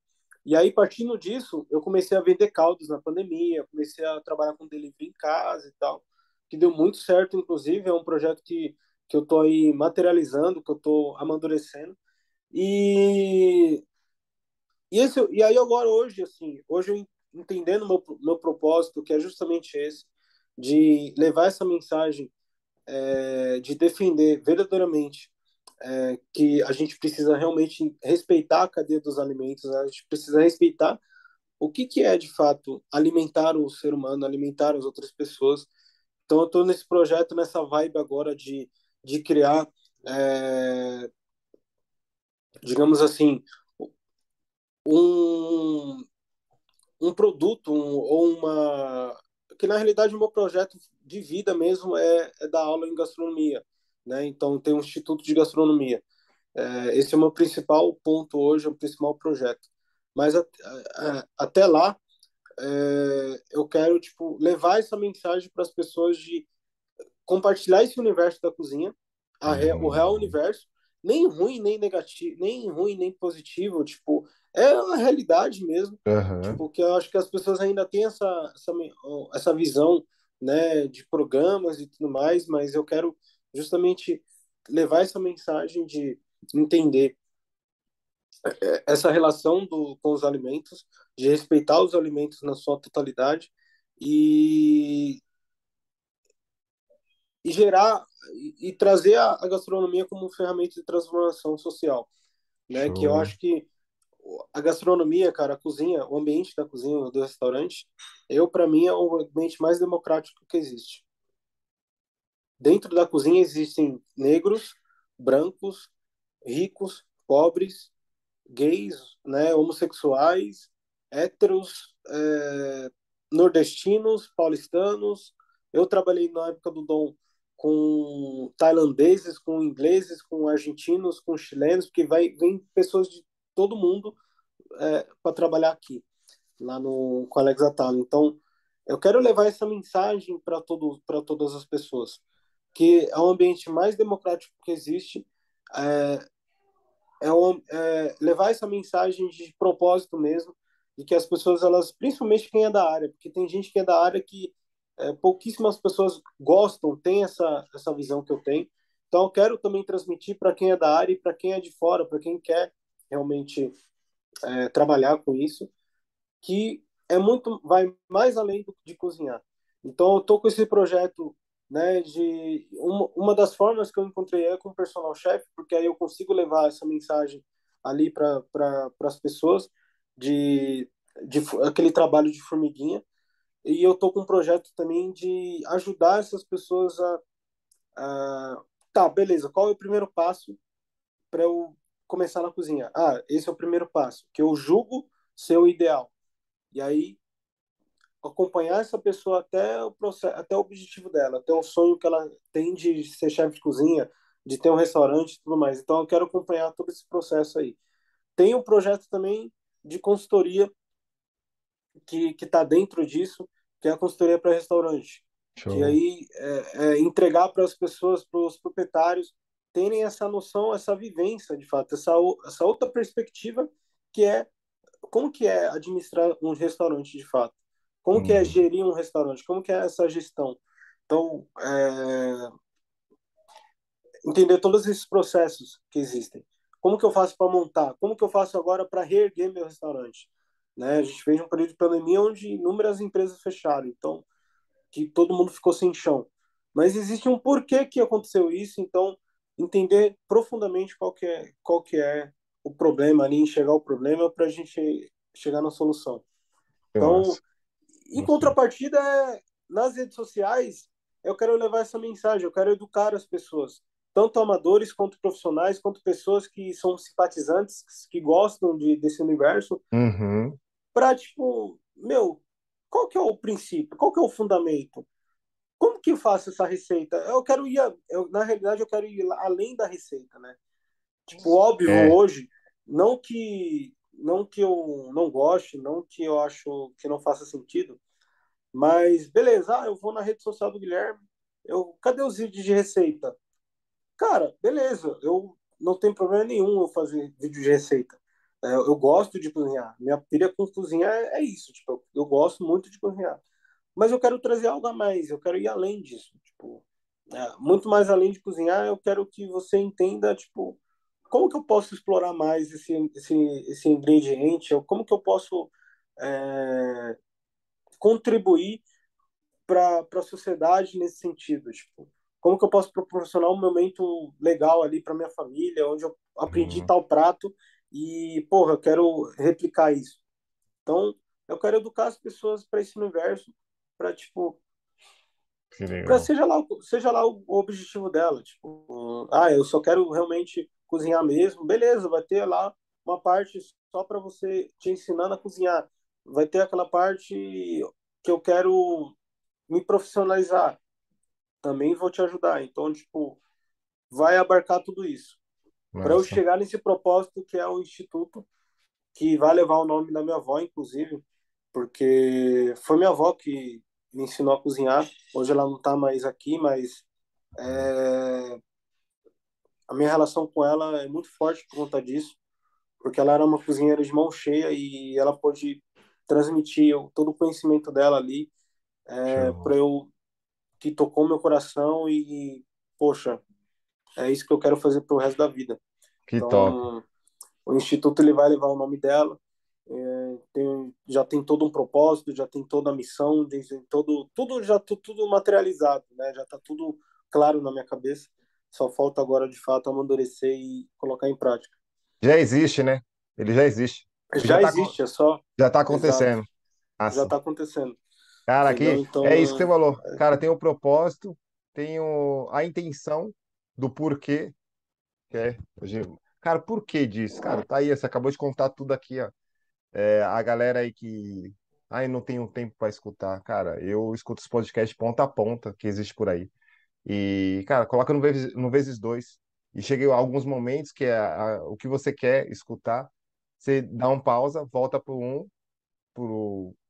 E aí, partindo disso, eu comecei a vender caldos na pandemia, comecei a trabalhar com delivery em casa e tal, que deu muito certo, inclusive, é um projeto que eu tô aí materializando, que eu tô amadurecendo. E, e aí agora hoje, assim, hoje eu entendendo meu propósito, que é justamente esse, de levar essa mensagem, de defender verdadeiramente que a gente precisa realmente respeitar a cadeia dos alimentos, né? A gente precisa respeitar o que é de fato alimentar o ser humano, alimentar as outras pessoas. Então eu estou nesse projeto, nessa vibe agora de criar, é, digamos assim, um, um produto ou uma que na realidade o meu projeto de vida mesmo é dar aula em gastronomia, né? Então tem um instituto de gastronomia. Esse é o meu principal ponto hoje, é o principal projeto. Mas até lá, eu quero tipo levar essa mensagem para as pessoas de compartilhar esse universo da cozinha, o real Uhum. universo, nem ruim nem negativo, nem ruim nem positivo, tipo é a realidade mesmo, Aham. tipo que eu acho que as pessoas ainda têm essa visão, né, de programas e tudo mais, mas eu quero justamente levar essa mensagem de entender essa relação com os alimentos, de respeitar os alimentos na sua totalidade e, e gerar e trazer a gastronomia como ferramenta de transformação social, né? Que eu Show. acho que a gastronomia, cara, a cozinha, o ambiente da cozinha, do restaurante, para mim é o ambiente mais democrático que existe. Dentro da cozinha existem negros, brancos, ricos, pobres, gays, né, homossexuais, héteros, nordestinos, paulistanos. Eu trabalhei na época do Dom com tailandeses, com ingleses, com argentinos, com chilenos, porque vem pessoas de todo mundo para trabalhar aqui, lá no com Alex Atala. Então, eu quero levar essa mensagem para todas as pessoas, que é o ambiente mais democrático que existe, é, levar essa mensagem de propósito mesmo, de que as pessoas, elas, principalmente quem é da área, porque tem gente que é da área que pouquíssimas pessoas gostam, tem essa visão que eu tenho. Então, eu quero também transmitir para quem é da área e para quem é de fora, para quem quer realmente trabalhar com isso, que vai mais além de cozinhar. Então, eu tô com esse projeto, né, de uma das formas que eu encontrei é com o personal chef, porque aí eu consigo levar essa mensagem ali para as pessoas de aquele trabalho de formiguinha. E eu tô com um projeto também de ajudar essas pessoas tá, beleza, qual é o primeiro passo para eu começar na cozinha? Ah, esse é o primeiro passo, que eu julgo ser o ideal. E aí acompanhar essa pessoa até o processo, até o objetivo dela, até o sonho que ela tem de ser chefe de cozinha, de ter um restaurante e tudo mais. Então eu quero acompanhar todo esse processo aí. Tem um projeto também de consultoria que está dentro disso, que é a consultoria para restaurante, que Show. aí entregar para as pessoas, para os proprietários terem essa noção, essa vivência, de fato, essa outra perspectiva que é como que é administrar um restaurante de fato, como que é Uhum. gerir um restaurante, como que é essa gestão. Então, entender todos esses processos que existem. Como que eu faço para montar? Como que eu faço agora para reerguer meu restaurante? Né? A gente fez um período de pandemia onde inúmeras empresas fecharam, então que todo mundo ficou sem chão. Mas existe um porquê que aconteceu isso, então entender profundamente qual que é o problema ali, enxergar o problema para a gente chegar na solução. Que Então, massa. em Gostei. contrapartida, nas redes sociais, eu quero levar essa mensagem, eu quero educar as pessoas, tanto amadores quanto profissionais, quanto pessoas que são simpatizantes, que gostam desse universo, Uhum. para, tipo, meu, qual que é o princípio? Qual que é o fundamento? Como que eu faço essa receita? Na realidade, eu quero ir além da receita, né? Tipo, óbvio, É. hoje, não que eu não goste, não que eu acho que não faça sentido, mas beleza, eu vou na rede social do Guilherme, cadê os vídeos de receita? Cara, beleza, eu não tenho problema nenhum eu fazer vídeo de receita. Eu gosto de cozinhar. Minha pilha com cozinhar é isso, tipo, eu gosto muito de cozinhar. Mas eu quero trazer algo a mais, eu quero ir além disso, tipo, muito mais além de cozinhar, eu quero que você entenda, tipo, como que eu posso explorar mais esse ingrediente, ou como que eu posso é, contribuir para a sociedade nesse sentido, tipo, como que eu posso proporcionar um momento legal ali para minha família, onde eu aprendi Uhum. tal prato e, porra, eu quero replicar isso. Então, eu quero educar as pessoas para esse universo, para tipo, Que para legal. seja lá o objetivo dela, tipo, eu só quero realmente cozinhar mesmo, beleza, vai ter lá uma parte só para você te ensinando a cozinhar, vai ter aquela parte que eu quero me profissionalizar, também vou te ajudar. Então, tipo, vai abarcar tudo isso. Para eu Massa. chegar nesse propósito que é o instituto, que vai levar o nome da minha avó, inclusive, porque foi minha avó que me ensinou a cozinhar. Hoje ela não está mais aqui, mas é, a minha relação com ela é muito forte por conta disso, porque ela era uma cozinheira de mão cheia e ela pôde transmitir todo o conhecimento dela ali Show. para eu que tocou meu coração e poxa, é isso que eu quero fazer pro resto da vida. Que top. Então, o instituto ele vai levar o nome dela, já tem todo um propósito, já tem toda a missão, tudo já tudo materializado, né? Já está tudo claro na minha cabeça. Só falta agora de fato amadurecer e colocar em prática. Já existe, né? Ele já existe. Ele Já existe, é só já tá exato, acontecendo. já Massa. está acontecendo, Cara, entendeu? aqui é isso que você Então, falou. Cara, tem o propósito, tem a intenção do porquê, que é. Cara, por que disso? Cara, tá aí, você acabou de contar tudo aqui, ó. A galera aí que. Ai, não tenho tempo para escutar. Cara, eu escuto os podcasts ponta a ponta que existe por aí. E, cara, coloca no vezes dois. E chega a alguns momentos que é o que você quer escutar, você dá um pausa, volta pro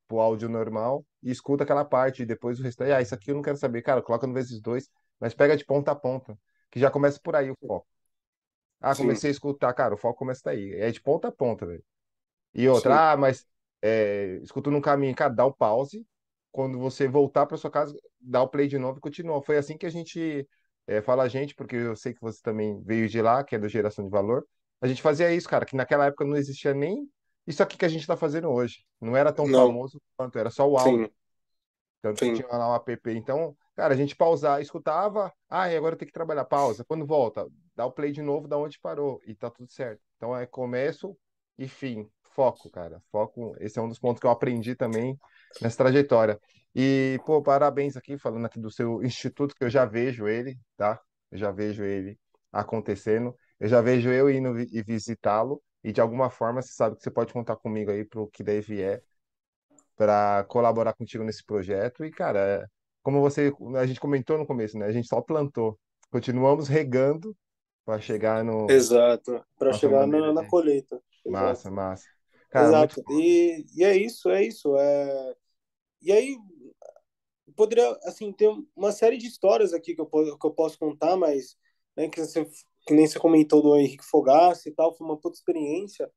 áudio normal e escuta aquela parte. E depois o restante, isso aqui eu não quero saber. Cara, coloca no vezes dois, mas pega de ponta a ponta, que já começa por aí o foco. Ah, Sim, comecei a escutar, cara, o foco começa daí. É de ponta a ponta, velho. E sim. outra, mas escuta no caminho, cara, dá o pause. Quando você voltar para sua casa, dá o play de novo e continua. Foi assim que a gente fala a gente, porque eu sei que você também veio de lá, que é do Geração de Valor. A gente fazia isso, cara, que naquela época não existia nem isso aqui que a gente está fazendo hoje. Não era tão Não, famoso quanto, era só o áudio. sim, Tanto que sim. tinha lá o app. Então, cara, a gente pausava, escutava, e agora tem que trabalhar, pausa. Quando volta, dá o play de novo da onde parou e tá tudo certo. Então é começo e fim. Foco, cara. Foco, esse é um dos pontos que eu aprendi também nessa trajetória. E, pô, parabéns aqui, falando aqui do seu instituto, que eu já vejo ele, tá? Eu já vejo ele acontecendo. Eu já vejo eu indo e visitá-lo. E de alguma forma, você sabe que você pode contar comigo aí pro que daí vier para colaborar contigo nesse projeto. E, cara, como a gente comentou no começo, né? A gente só plantou. Continuamos regando para chegar no Exato. Para nossa chegar maneira na de colheita. massa, Exato. massa. Cara, muito Exato. top. E é isso, é isso. E aí, poderia, assim, ter uma série de histórias aqui que eu posso contar, mas, né, que nem você comentou do Henrique Fogaça e tal, foi uma puta experiência.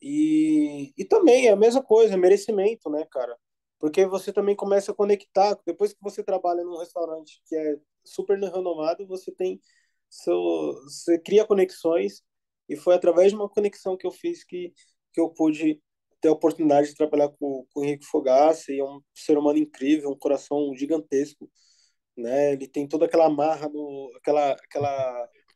E também é a mesma coisa, merecimento, né, cara? Porque você também começa a conectar, depois que você trabalha num restaurante que é super renomado, você cria conexões, e foi através de uma conexão que eu fiz que eu pude ter a oportunidade de trabalhar com o Henrique Fogaça, e é um ser humano incrível, um coração gigantesco, né? Ele tem toda aquela marra, aquela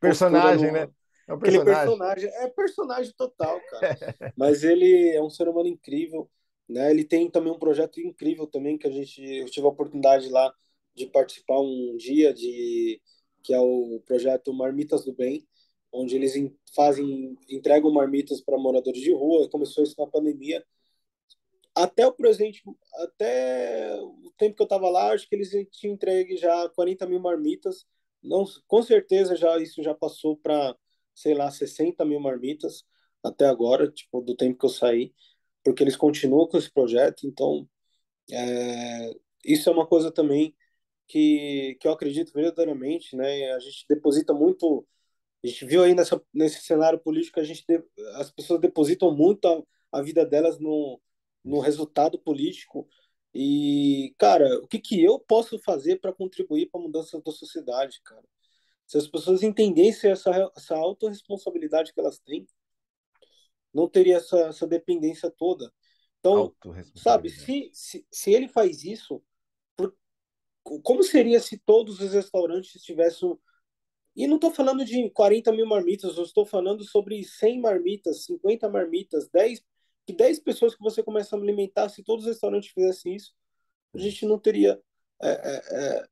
postura Personagem, né? no, É um aquele personagem. personagem, é personagem total, cara. Mas ele é um ser humano incrível, né? Ele tem também um projeto incrível também eu tive a oportunidade lá de participar um dia de que é o projeto Marmitas do Bem, onde eles entregam marmitas para moradores de rua. Começou isso na pandemia. Até o presente, até o tempo que eu estava lá, acho que eles tinham entregue já 40 mil marmitas. Não, com certeza já isso já passou para, sei lá, 60 mil marmitas até agora, tipo, do tempo que eu saí, porque eles continuam com esse projeto. Então, isso é uma coisa também que eu acredito verdadeiramente, né? A gente deposita muito, a gente viu aí nesse cenário político, as pessoas depositam muito a vida delas no Isso. resultado político. E, cara, o que que eu posso fazer para contribuir para a mudança da sociedade, cara? Se as pessoas entendessem essa autorresponsabilidade que elas têm, não teria essa dependência toda. Então, sabe, Autoresponsabilidade. se ele faz isso, por- como seria se todos os restaurantes tivessem. E não estou falando de 40 mil marmitas, eu estou falando sobre 100 marmitas, 50 marmitas, 10 pessoas que você começa a alimentar. Se todos os restaurantes fizessem isso, a gente Isso. não teria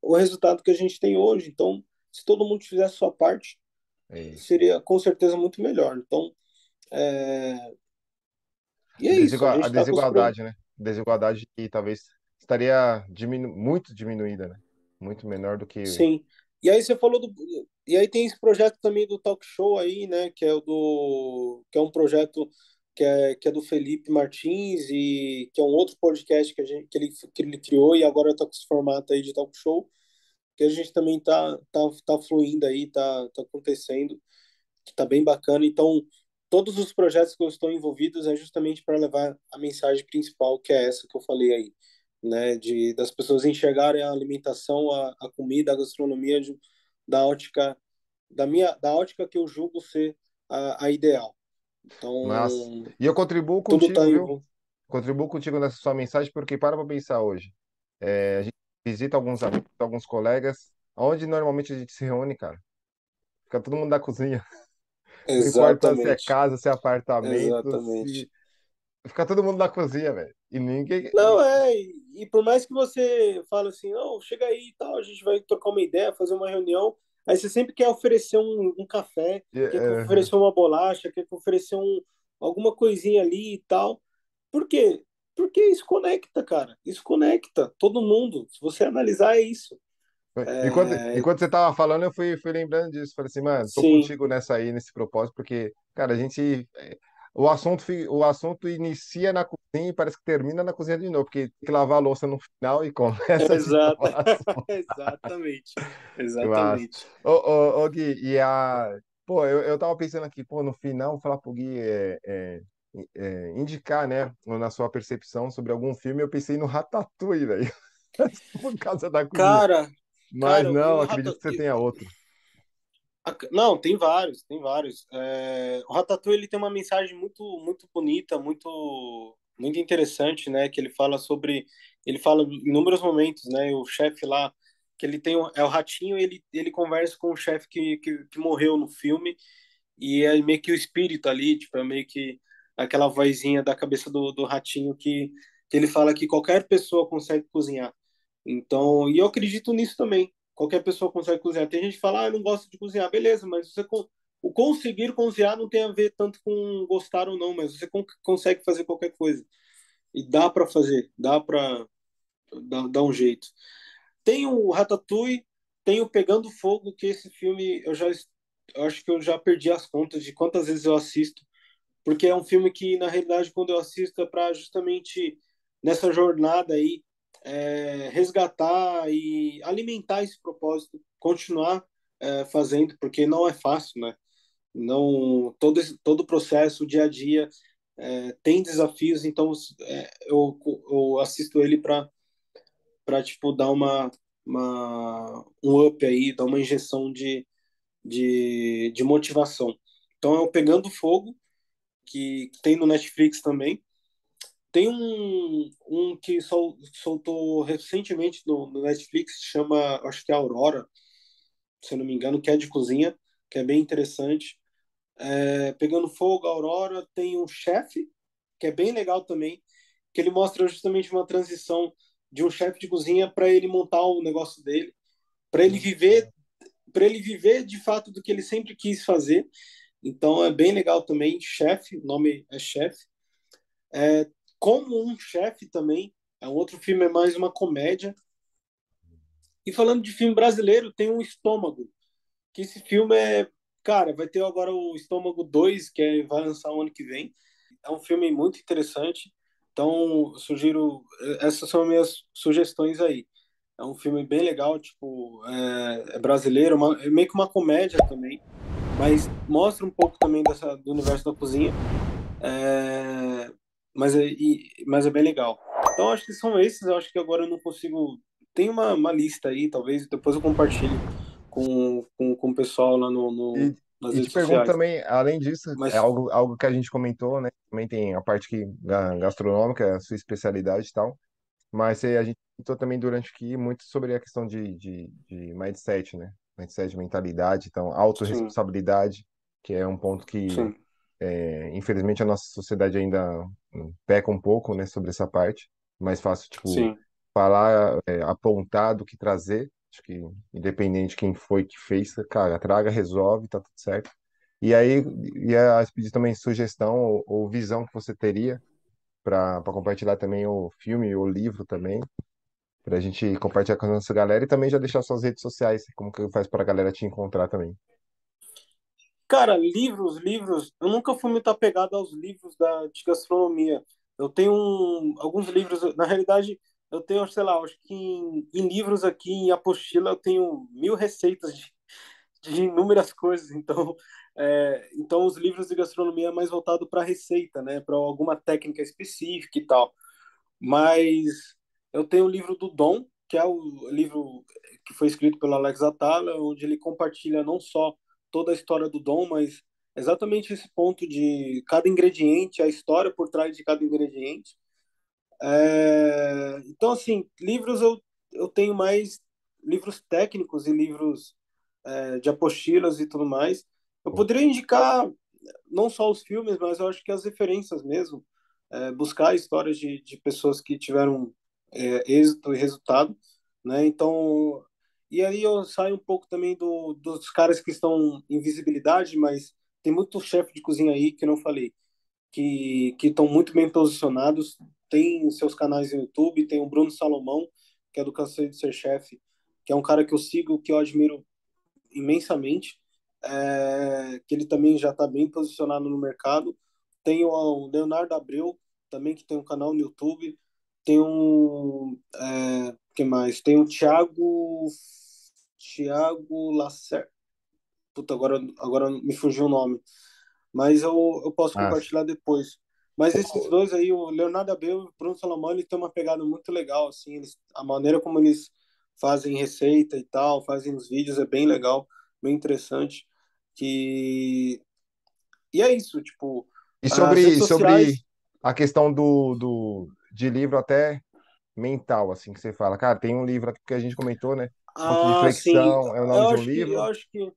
o resultado que a gente tem hoje. Então, se todo mundo fizesse a sua parte, É isso. seria com certeza muito melhor. Então, e é isso, a gente A está construindo. desigualdade, né? Desigualdade que talvez estaria muito diminuída, né? Muito menor do que. Sim. E aí você falou do. E aí tem esse projeto também do talk show aí, né? Que é um projeto que é do Felipe Martins, e que é um outro podcast que ele criou, e agora está com esse formato aí de talk show, que a gente também tá fluindo aí, tá acontecendo, que tá bem bacana. Então, todos os projetos que eu estou envolvidos é justamente para levar a mensagem principal, que é essa que eu falei aí, né, das pessoas enxergarem a alimentação, a comida, a gastronomia da ótica da ótica que eu julgo ser a ideal. Mas. Então, E eu contribuo tudo tá contigo, em viu? Contribuo contigo nessa sua mensagem, porque para pensar hoje. A gente visita alguns amigos, alguns colegas, onde normalmente a gente se reúne, cara. Fica todo mundo na cozinha. Não importa se é exatamente, casa, se é apartamento, se. exatamente. Fica todo mundo na cozinha, velho. E ninguém. Não, e por mais que você fale assim, não, chega aí e tal, a gente vai trocar uma ideia, fazer uma reunião, aí você sempre quer oferecer um café, quer Aham, oferecer uma bolacha, quer oferecer alguma coisinha ali e tal. Por quê? Porque isso conecta, cara. Isso conecta todo mundo. Se você analisar, é isso. Enquanto você tava falando, eu fui lembrando disso. Falei assim, mano, tô Sim, contigo nessa aí, nesse propósito, porque, cara, a gente. O assunto inicia na cozinha e parece que termina na cozinha de novo, porque tem que lavar a louça no final e começa de novo exata, o assunto. exatamente, Mas, exatamente. ô, Gui, Pô, eu tava pensando aqui, pô, no final, falar pro Gui indicar, né, na sua percepção sobre algum filme, eu pensei no Ratatouille, velho, por causa da cozinha. Cara, Mas cara, não, acredito que você tenha outro. Não, tem vários, tem vários. O Ratatouille ele tem uma mensagem muito, muito bonita, muito interessante, né? Que ele fala sobre, ele fala em inúmeros momentos, né? O chefe lá, que ele tem, é o ratinho, ele conversa com o chefe que morreu no filme e é meio que o espírito ali, tipo, é meio que aquela vozinha da cabeça do ratinho que ele fala que qualquer pessoa consegue cozinhar. Então, e eu acredito nisso também. Qualquer pessoa consegue cozinhar. Tem gente que fala, eu não gosto de cozinhar. Beleza, mas o conseguir cozinhar não tem a ver tanto com gostar ou não, mas você consegue fazer qualquer coisa. E dá para fazer, dá para dar um jeito. Tem o Ratatouille, tem o Pegando Fogo, que esse filme eu acho que eu já perdi as contas de quantas vezes eu assisto, porque é um filme que, na realidade, quando eu assisto é para justamente nessa jornada aí resgatar e alimentar esse propósito, continuar fazendo, porque não é fácil, né? Não todo o processo, o dia a dia tem desafios, então eu assisto ele para tipo dar um up aí, dar uma injeção de motivação. Então é o Pegando Fogo que tem no Netflix também. Tem um que soltou recentemente no Netflix, chama, acho que é Aurora, se eu não me engano, que é de cozinha, que é bem interessante. Pegando Fogo, Aurora, tem um chefe, que é bem legal também, que ele mostra justamente uma transição de um chefe de cozinha para ele montar o negócio dele, para ele viver, para ele viver de fato do que ele sempre quis fazer. Então é bem legal também, Chefe, o nome é Chefe. Como um chefe também. É um outro filme, é mais uma comédia. E falando de filme brasileiro, tem um Estômago, que esse filme cara, vai ter agora o Estômago 2 vai lançar o ano que vem. É um filme muito interessante. Então, eu sugiro, essas são minhas sugestões aí. É um filme bem legal, tipo, é brasileiro, é meio que uma comédia também, mas mostra um pouco também do universo da cozinha. É, mas é bem legal. Então, acho que são esses. Eu acho que agora eu não consigo. Tem uma lista aí, talvez depois eu compartilho com o pessoal lá E, nas e te redes pergunto sociais. também, além disso, é Mas, algo que a gente comentou, né? Também tem a parte gastronômica, a sua especialidade e tal, mas a gente comentou também durante aqui muito sobre a questão de mindset, né? Mindset, mentalidade, então, sim, autorresponsabilidade, que é um ponto que, sim, infelizmente, a nossa sociedade ainda peca um pouco, né, sobre essa parte. Mais fácil, tipo, sim, falar, apontar do que trazer. Acho que, independente de quem foi que fez, cara, traga, resolve, tá tudo certo. E aí, ia pedir também sugestão ou visão que você teria para compartilhar também o filme ou o livro também, para a gente compartilhar com a nossa galera e também já deixar suas redes sociais, como que faz para a galera te encontrar também. cara, livros. Eu nunca fui muito apegado aos livros de gastronomia. Eu tenho alguns livros, na realidade, eu tenho, sei lá, acho que em livros aqui, em apostila, eu tenho 1.000 receitas de inúmeras coisas. Então, então os livros de gastronomia é mais voltado para receita, né? Para alguma técnica específica e tal. Mas eu tenho o livro do Dom, que é o livro que foi escrito pelo Alex Atala, onde ele compartilha não só toda a história do Dom, mas exatamente esse ponto de cada ingrediente, a história por trás de cada ingrediente. Então, assim, eu tenho mais livros técnicos e livros de apostilas e tudo mais. Eu poderia indicar não só os filmes, mas eu acho que as referências mesmo, buscar histórias de pessoas que tiveram êxito e resultado, né? Então, e aí eu saio um pouco também dos caras que estão em visibilidade, mas tem muito chefe de cozinha aí que eu não falei, que estão muito bem posicionados, tem seus canais no YouTube, tem o Bruno Salomão, que é do Cansei de Ser Chefe, que é um cara que eu sigo, que eu admiro imensamente, que ele também já está bem posicionado no mercado. Tem o Leonardo Abreu, também, que tem um canal no YouTube. Tem que mais? Tem o Thiago Lacerda. Puta, agora me fugiu o nome. Mas eu posso Ah, compartilhar depois. Mas esses pô, dois aí, o Leonardo Abreu e o Bruno Salomão, eles têm uma pegada muito legal, assim, a maneira como eles fazem receita e tal, fazem os vídeos é bem legal, bem interessante. Que... E é isso, tipo, e as redes sobre sociais, a questão de livro até mental, assim, que você fala, cara, tem um livro aqui que a gente comentou, né? Ponto de sim, Flexão é o nome de um eu livro, acho que,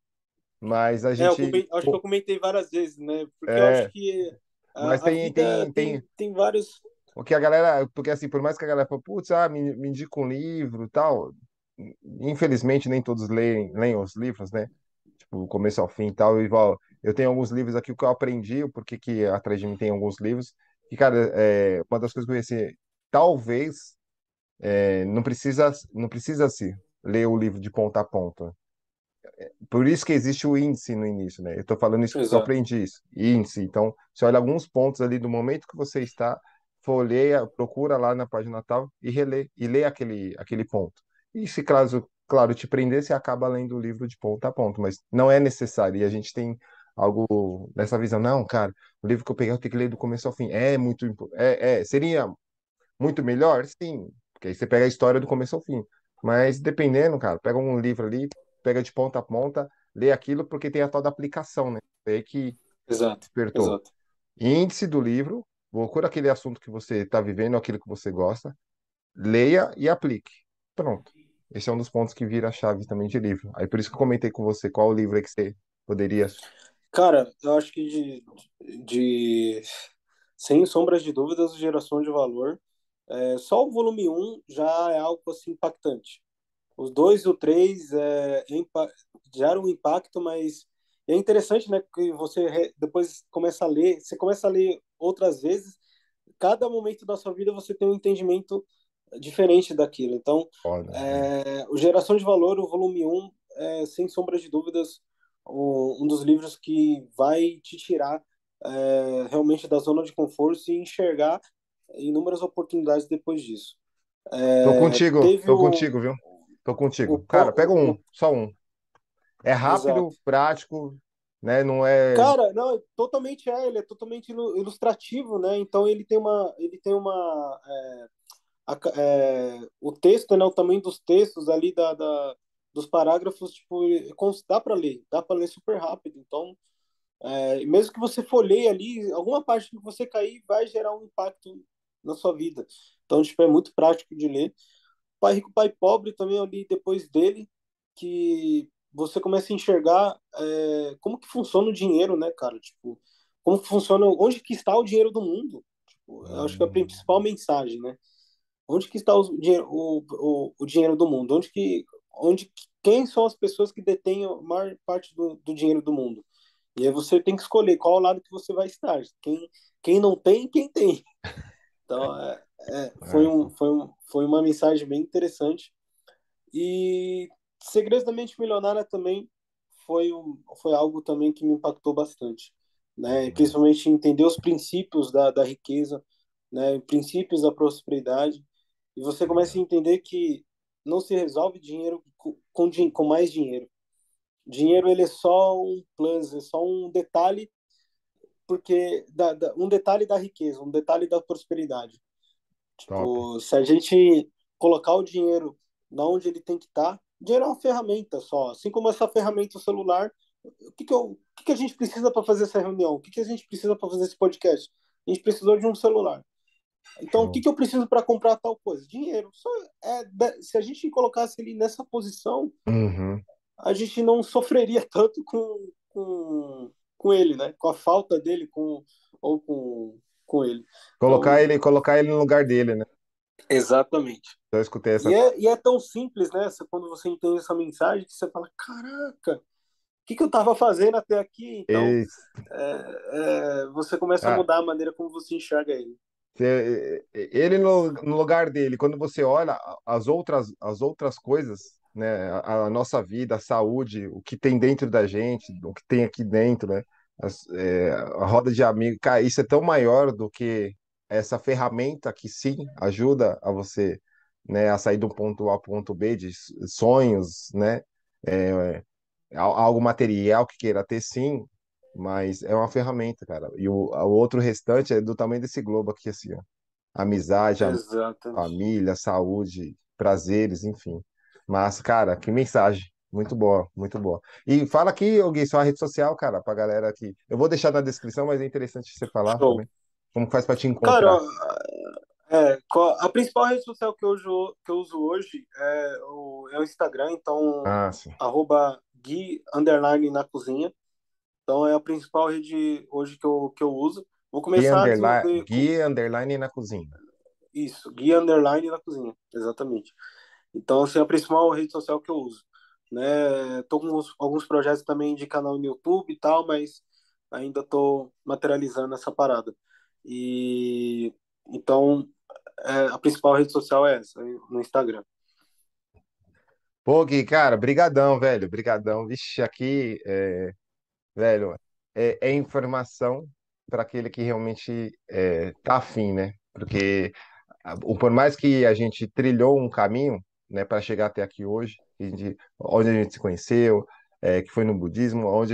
mas a gente, acho que eu pô, comentei várias vezes, né? Porque eu acho é, que mas a vida tem vários, o que a galera, porque assim, por mais que a galera fale, putz, me indica um livro e tal, infelizmente nem todos leem os livros, né? Tipo, começo ao fim e tal, igual, eu tenho alguns livros aqui que eu aprendi, o porquê que atrás de mim tem alguns livros, e, cara, uma das coisas que eu ia ser, talvez, não precisa se ler o livro de ponta a ponta. Por isso que existe o índice no início, né? Eu estou falando isso porque eu exato, aprendi isso. Índice. Então, você olha alguns pontos ali do momento que você está, folheia, procura lá na página tal e relê, e lê aquele ponto. E se caso, claro, te prender, você acaba lendo o livro de ponta a ponta, mas não é necessário. E a gente tem algo dessa visão. Não, cara, o livro que eu peguei eu tenho que ler do começo ao fim. Seria muito melhor? Sim, porque aí você pega a história do começo ao fim. Mas dependendo, cara, pega um livro ali, pega de ponta a ponta, lê aquilo porque tem a tal da aplicação, né? É aí que exato, despertou. exato. Índice do livro, procura aquele assunto que você está vivendo, aquilo que você gosta, leia e aplique. Pronto. Esse é um dos pontos que vira a chave também de livro. Aí por isso que eu comentei com você qual o livro é que você poderia. Cara, eu acho que sem sombras de dúvidas, Geração de Valor, só o volume um já é algo assim impactante. Os dois e o três geram um impacto, mas é interessante, né, que você depois começa a ler, você começa a ler outras vezes, cada momento da sua vida você tem um entendimento diferente daquilo. Então, Foda, o Geração de Valor, o volume um sem sombra de dúvidas, um dos livros que vai te tirar realmente da zona de conforto e enxergar inúmeras oportunidades depois disso. Teve tô contigo, viu? Tô o, contigo. Cara, pega o, um, só um. É rápido, exato. prático, né? Não é. Cara, não, ele é totalmente ilustrativo, né? Então o texto, né? O tamanho dos textos ali dos parágrafos, tipo, dá para ler super rápido. Então, mesmo que você folheie ali, alguma parte que você cair vai gerar um impacto na sua vida. Então, tipo, é muito prático de ler. Pai Rico, Pai Pobre também eu li depois dele, que você começa a enxergar como que funciona o dinheiro, né, cara? Tipo, como que funciona, onde que está o dinheiro do mundo? Tipo, eu acho que é a Hum, principal mensagem, né? Onde que está o dinheiro do mundo? Quem são as pessoas que detêm a maior parte do dinheiro do mundo? E aí você tem que escolher qual lado que você vai estar. Quem não tem, quem tem. Então, essa. foi uma mensagem bem interessante. E Segredos da Mente Milionária também foi algo também que me impactou bastante, né? E Uhum. principalmente entender os princípios da riqueza, né? Princípios da prosperidade. E você começa a entender que não se resolve dinheiro com mais dinheiro. Dinheiro ele é só um plus, é só um detalhe, porque um detalhe da riqueza, um detalhe da prosperidade. Top. Tipo, se a gente colocar o dinheiro na onde ele tem que estar, dinheiro é uma ferramenta só. Assim como essa ferramenta, o celular, o que que a gente precisa para fazer essa reunião? O que que a gente precisa para fazer esse podcast? A gente precisou de um celular. Então, o que Show. que eu preciso para comprar tal coisa? Dinheiro. Se a gente colocasse ele nessa posição, Uhum. a gente não sofreria tanto com ele, né? Com a falta dele, ou com ele. Então, Colocar ele no lugar dele, né? exatamente. Eu escutei essa. E é tão simples, né? Quando você entende essa mensagem, que você fala, caraca, o que que eu estava fazendo até aqui? Então, Esse, você começa a ah, mudar a maneira como você enxerga ele. ele no lugar dele, quando você olha as outras coisas, né, a nossa vida, a saúde, o que tem dentro da gente, o que tem aqui dentro, né? A roda de amigos, cara, isso é tão maior do que essa ferramenta que sim ajuda a você, né, a sair do ponto A ao ponto B de sonhos, né? É, algo material que queira ter, sim, mas é uma ferramenta, cara. E o outro restante é do tamanho desse globo aqui, assim, ó. Amizade, Exatamente. família, saúde, prazeres, enfim. Mas, cara, que mensagem. Muito boa, muito boa. E fala aqui, ô Gui, sua rede social, cara, pra galera aqui. Eu vou deixar na descrição, mas é interessante você falar Show. também. Como faz pra te Cara, encontrar? a principal rede social que eu uso hoje é o Instagram, então, Ah, sim. Gui, underline na cozinha. Então, é a principal rede hoje que eu uso. Vou começar a desenvolver Gui underline na cozinha. isso, Gui, underline na cozinha, exatamente. Então, assim, é a principal rede social que eu uso. Né? Tô com alguns projetos também de canal no YouTube e tal, mas ainda tô materializando essa parada. E então, a principal rede social é essa, no Instagram. Pô, Gui, cara, brigadão, velho, brigadão. Vixe, aqui, velho, é informação para aquele que realmente tá afim, né? Porque por mais que a gente trilhou um caminho, né, para chegar até aqui hoje, onde a gente se conheceu, que foi no budismo, onde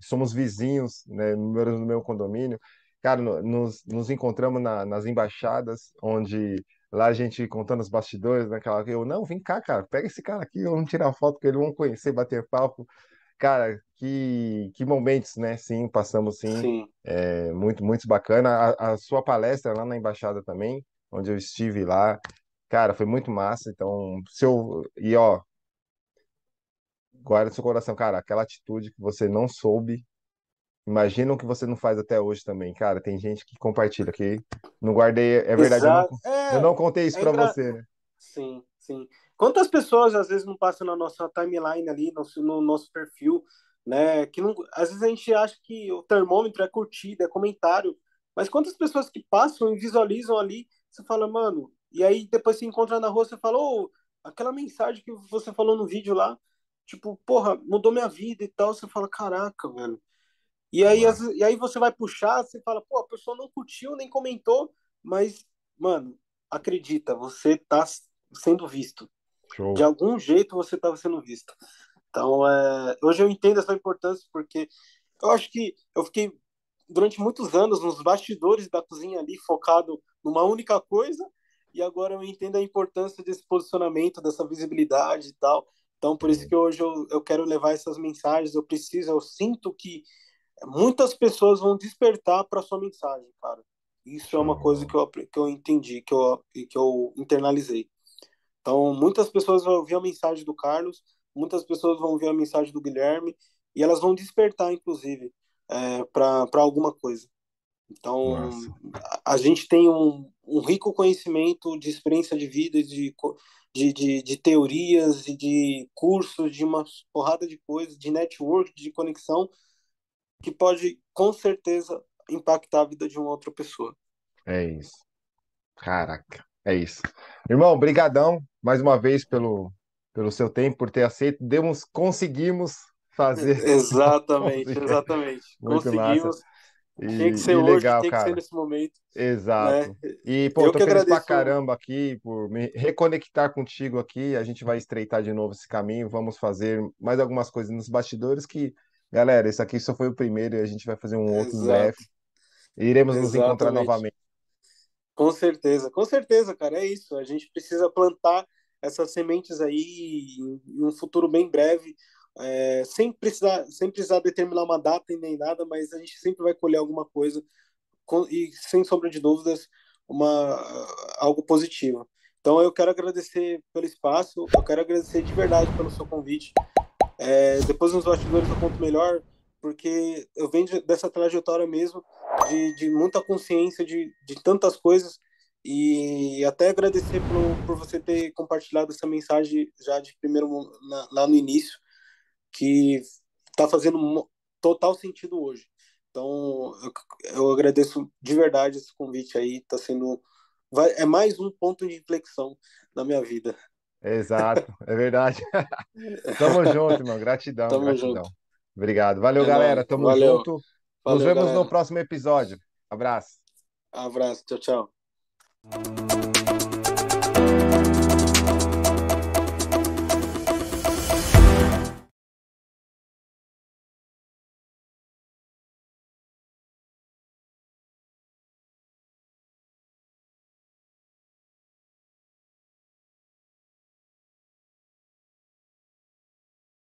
somos vizinhos, né, no meu condomínio, cara, nos encontramos nas embaixadas, onde lá a gente contando os bastidores, naquela eu, não, vem cá, cara, pega esse cara aqui, vamos tirar foto com ele, vamos conhecer, bater papo. Cara, que momentos, né? Sim, passamos sim. Sim. Muito, muito bacana. A sua palestra lá na embaixada também, onde eu estive lá, cara, foi muito massa. Então, e ó, guarda no seu coração, cara, aquela atitude que você não soube, imagina o que você não faz até hoje também, cara. Tem gente que compartilha aqui. Não guardei, é verdade, Exato. eu não contei isso É pra engra... você, né? Sim, sim. Quantas pessoas às vezes não passam na nossa timeline ali, no nosso perfil, né? Que não, às vezes a gente acha que o termômetro é curtida, é comentário, mas quantas pessoas que passam e visualizam ali, você fala, mano, e aí depois se encontra na rua, você fala, ô, aquela mensagem que você falou no vídeo lá, tipo, porra, mudou minha vida e tal, você fala, caraca, velho. Massa. E aí você vai puxar, você fala, pô, a pessoa não curtiu, nem comentou, mas, mano, acredita, você tá sendo visto. De Show. algum jeito você estava sendo visto. Então, hoje eu entendo essa importância, porque eu acho que eu fiquei durante muitos anos nos bastidores da cozinha ali, focado numa única coisa, e agora eu entendo a importância desse posicionamento, dessa visibilidade e tal. Então, por isso Sim, que hoje eu quero levar essas mensagens, eu sinto que muitas pessoas vão despertar para sua mensagem, cara. Isso é uma coisa show. que eu entendi, que eu internalizei. Então, muitas pessoas vão ouvir a mensagem do Carlos, muitas pessoas vão ouvir a mensagem do Guilherme, e elas vão despertar, inclusive, para alguma coisa. Então, Massa. a gente tem um rico conhecimento de experiência de vida, de teorias e de cursos, de uma porrada de coisas, de network, de conexão, que pode, com certeza, impactar a vida de uma outra pessoa. É isso. Caraca, é isso. Irmão, brigadão mais uma vez pelo seu tempo, por ter aceito. Conseguimos fazer esse Exatamente, podcast. exatamente. Muito massa. Conseguimos. Tinha que ser E hoje, legal, tinha que ser cara. nesse momento, né? Exato. E, pô, Eu tô que feliz pra agradeço. caramba aqui por me reconectar contigo aqui. A gente vai estreitar de novo esse caminho. Vamos fazer mais algumas coisas nos bastidores que, galera, esse aqui só foi o primeiro e a gente vai fazer um outro em breve. Exato, E iremos nos encontrar exatamente. novamente. Com certeza, cara, é isso. A gente precisa plantar essas sementes aí em um futuro bem breve, sem precisar determinar uma data e nem nada, mas a gente sempre vai colher alguma coisa e, sem sombra de dúvidas, uma, algo positivo. Então, eu quero agradecer pelo espaço, eu quero agradecer de verdade pelo seu convite. Depois nos bastidores eu conto melhor, porque eu venho dessa trajetória mesmo, de muita consciência de tantas coisas, e até agradecer por você ter compartilhado essa mensagem já de primeiro lá no início, que está fazendo total sentido hoje. Então, eu agradeço de verdade esse convite aí, é mais um ponto de inflexão na minha vida. Exato, é verdade. Tamo junto, irmão. Gratidão, Tamo junto. gratidão. Obrigado. Valeu, É galera. nóis. Tamo Valeu. junto. Nos Valeu, vemos no galera. próximo episódio. Abraço. Abraço. Tchau, tchau.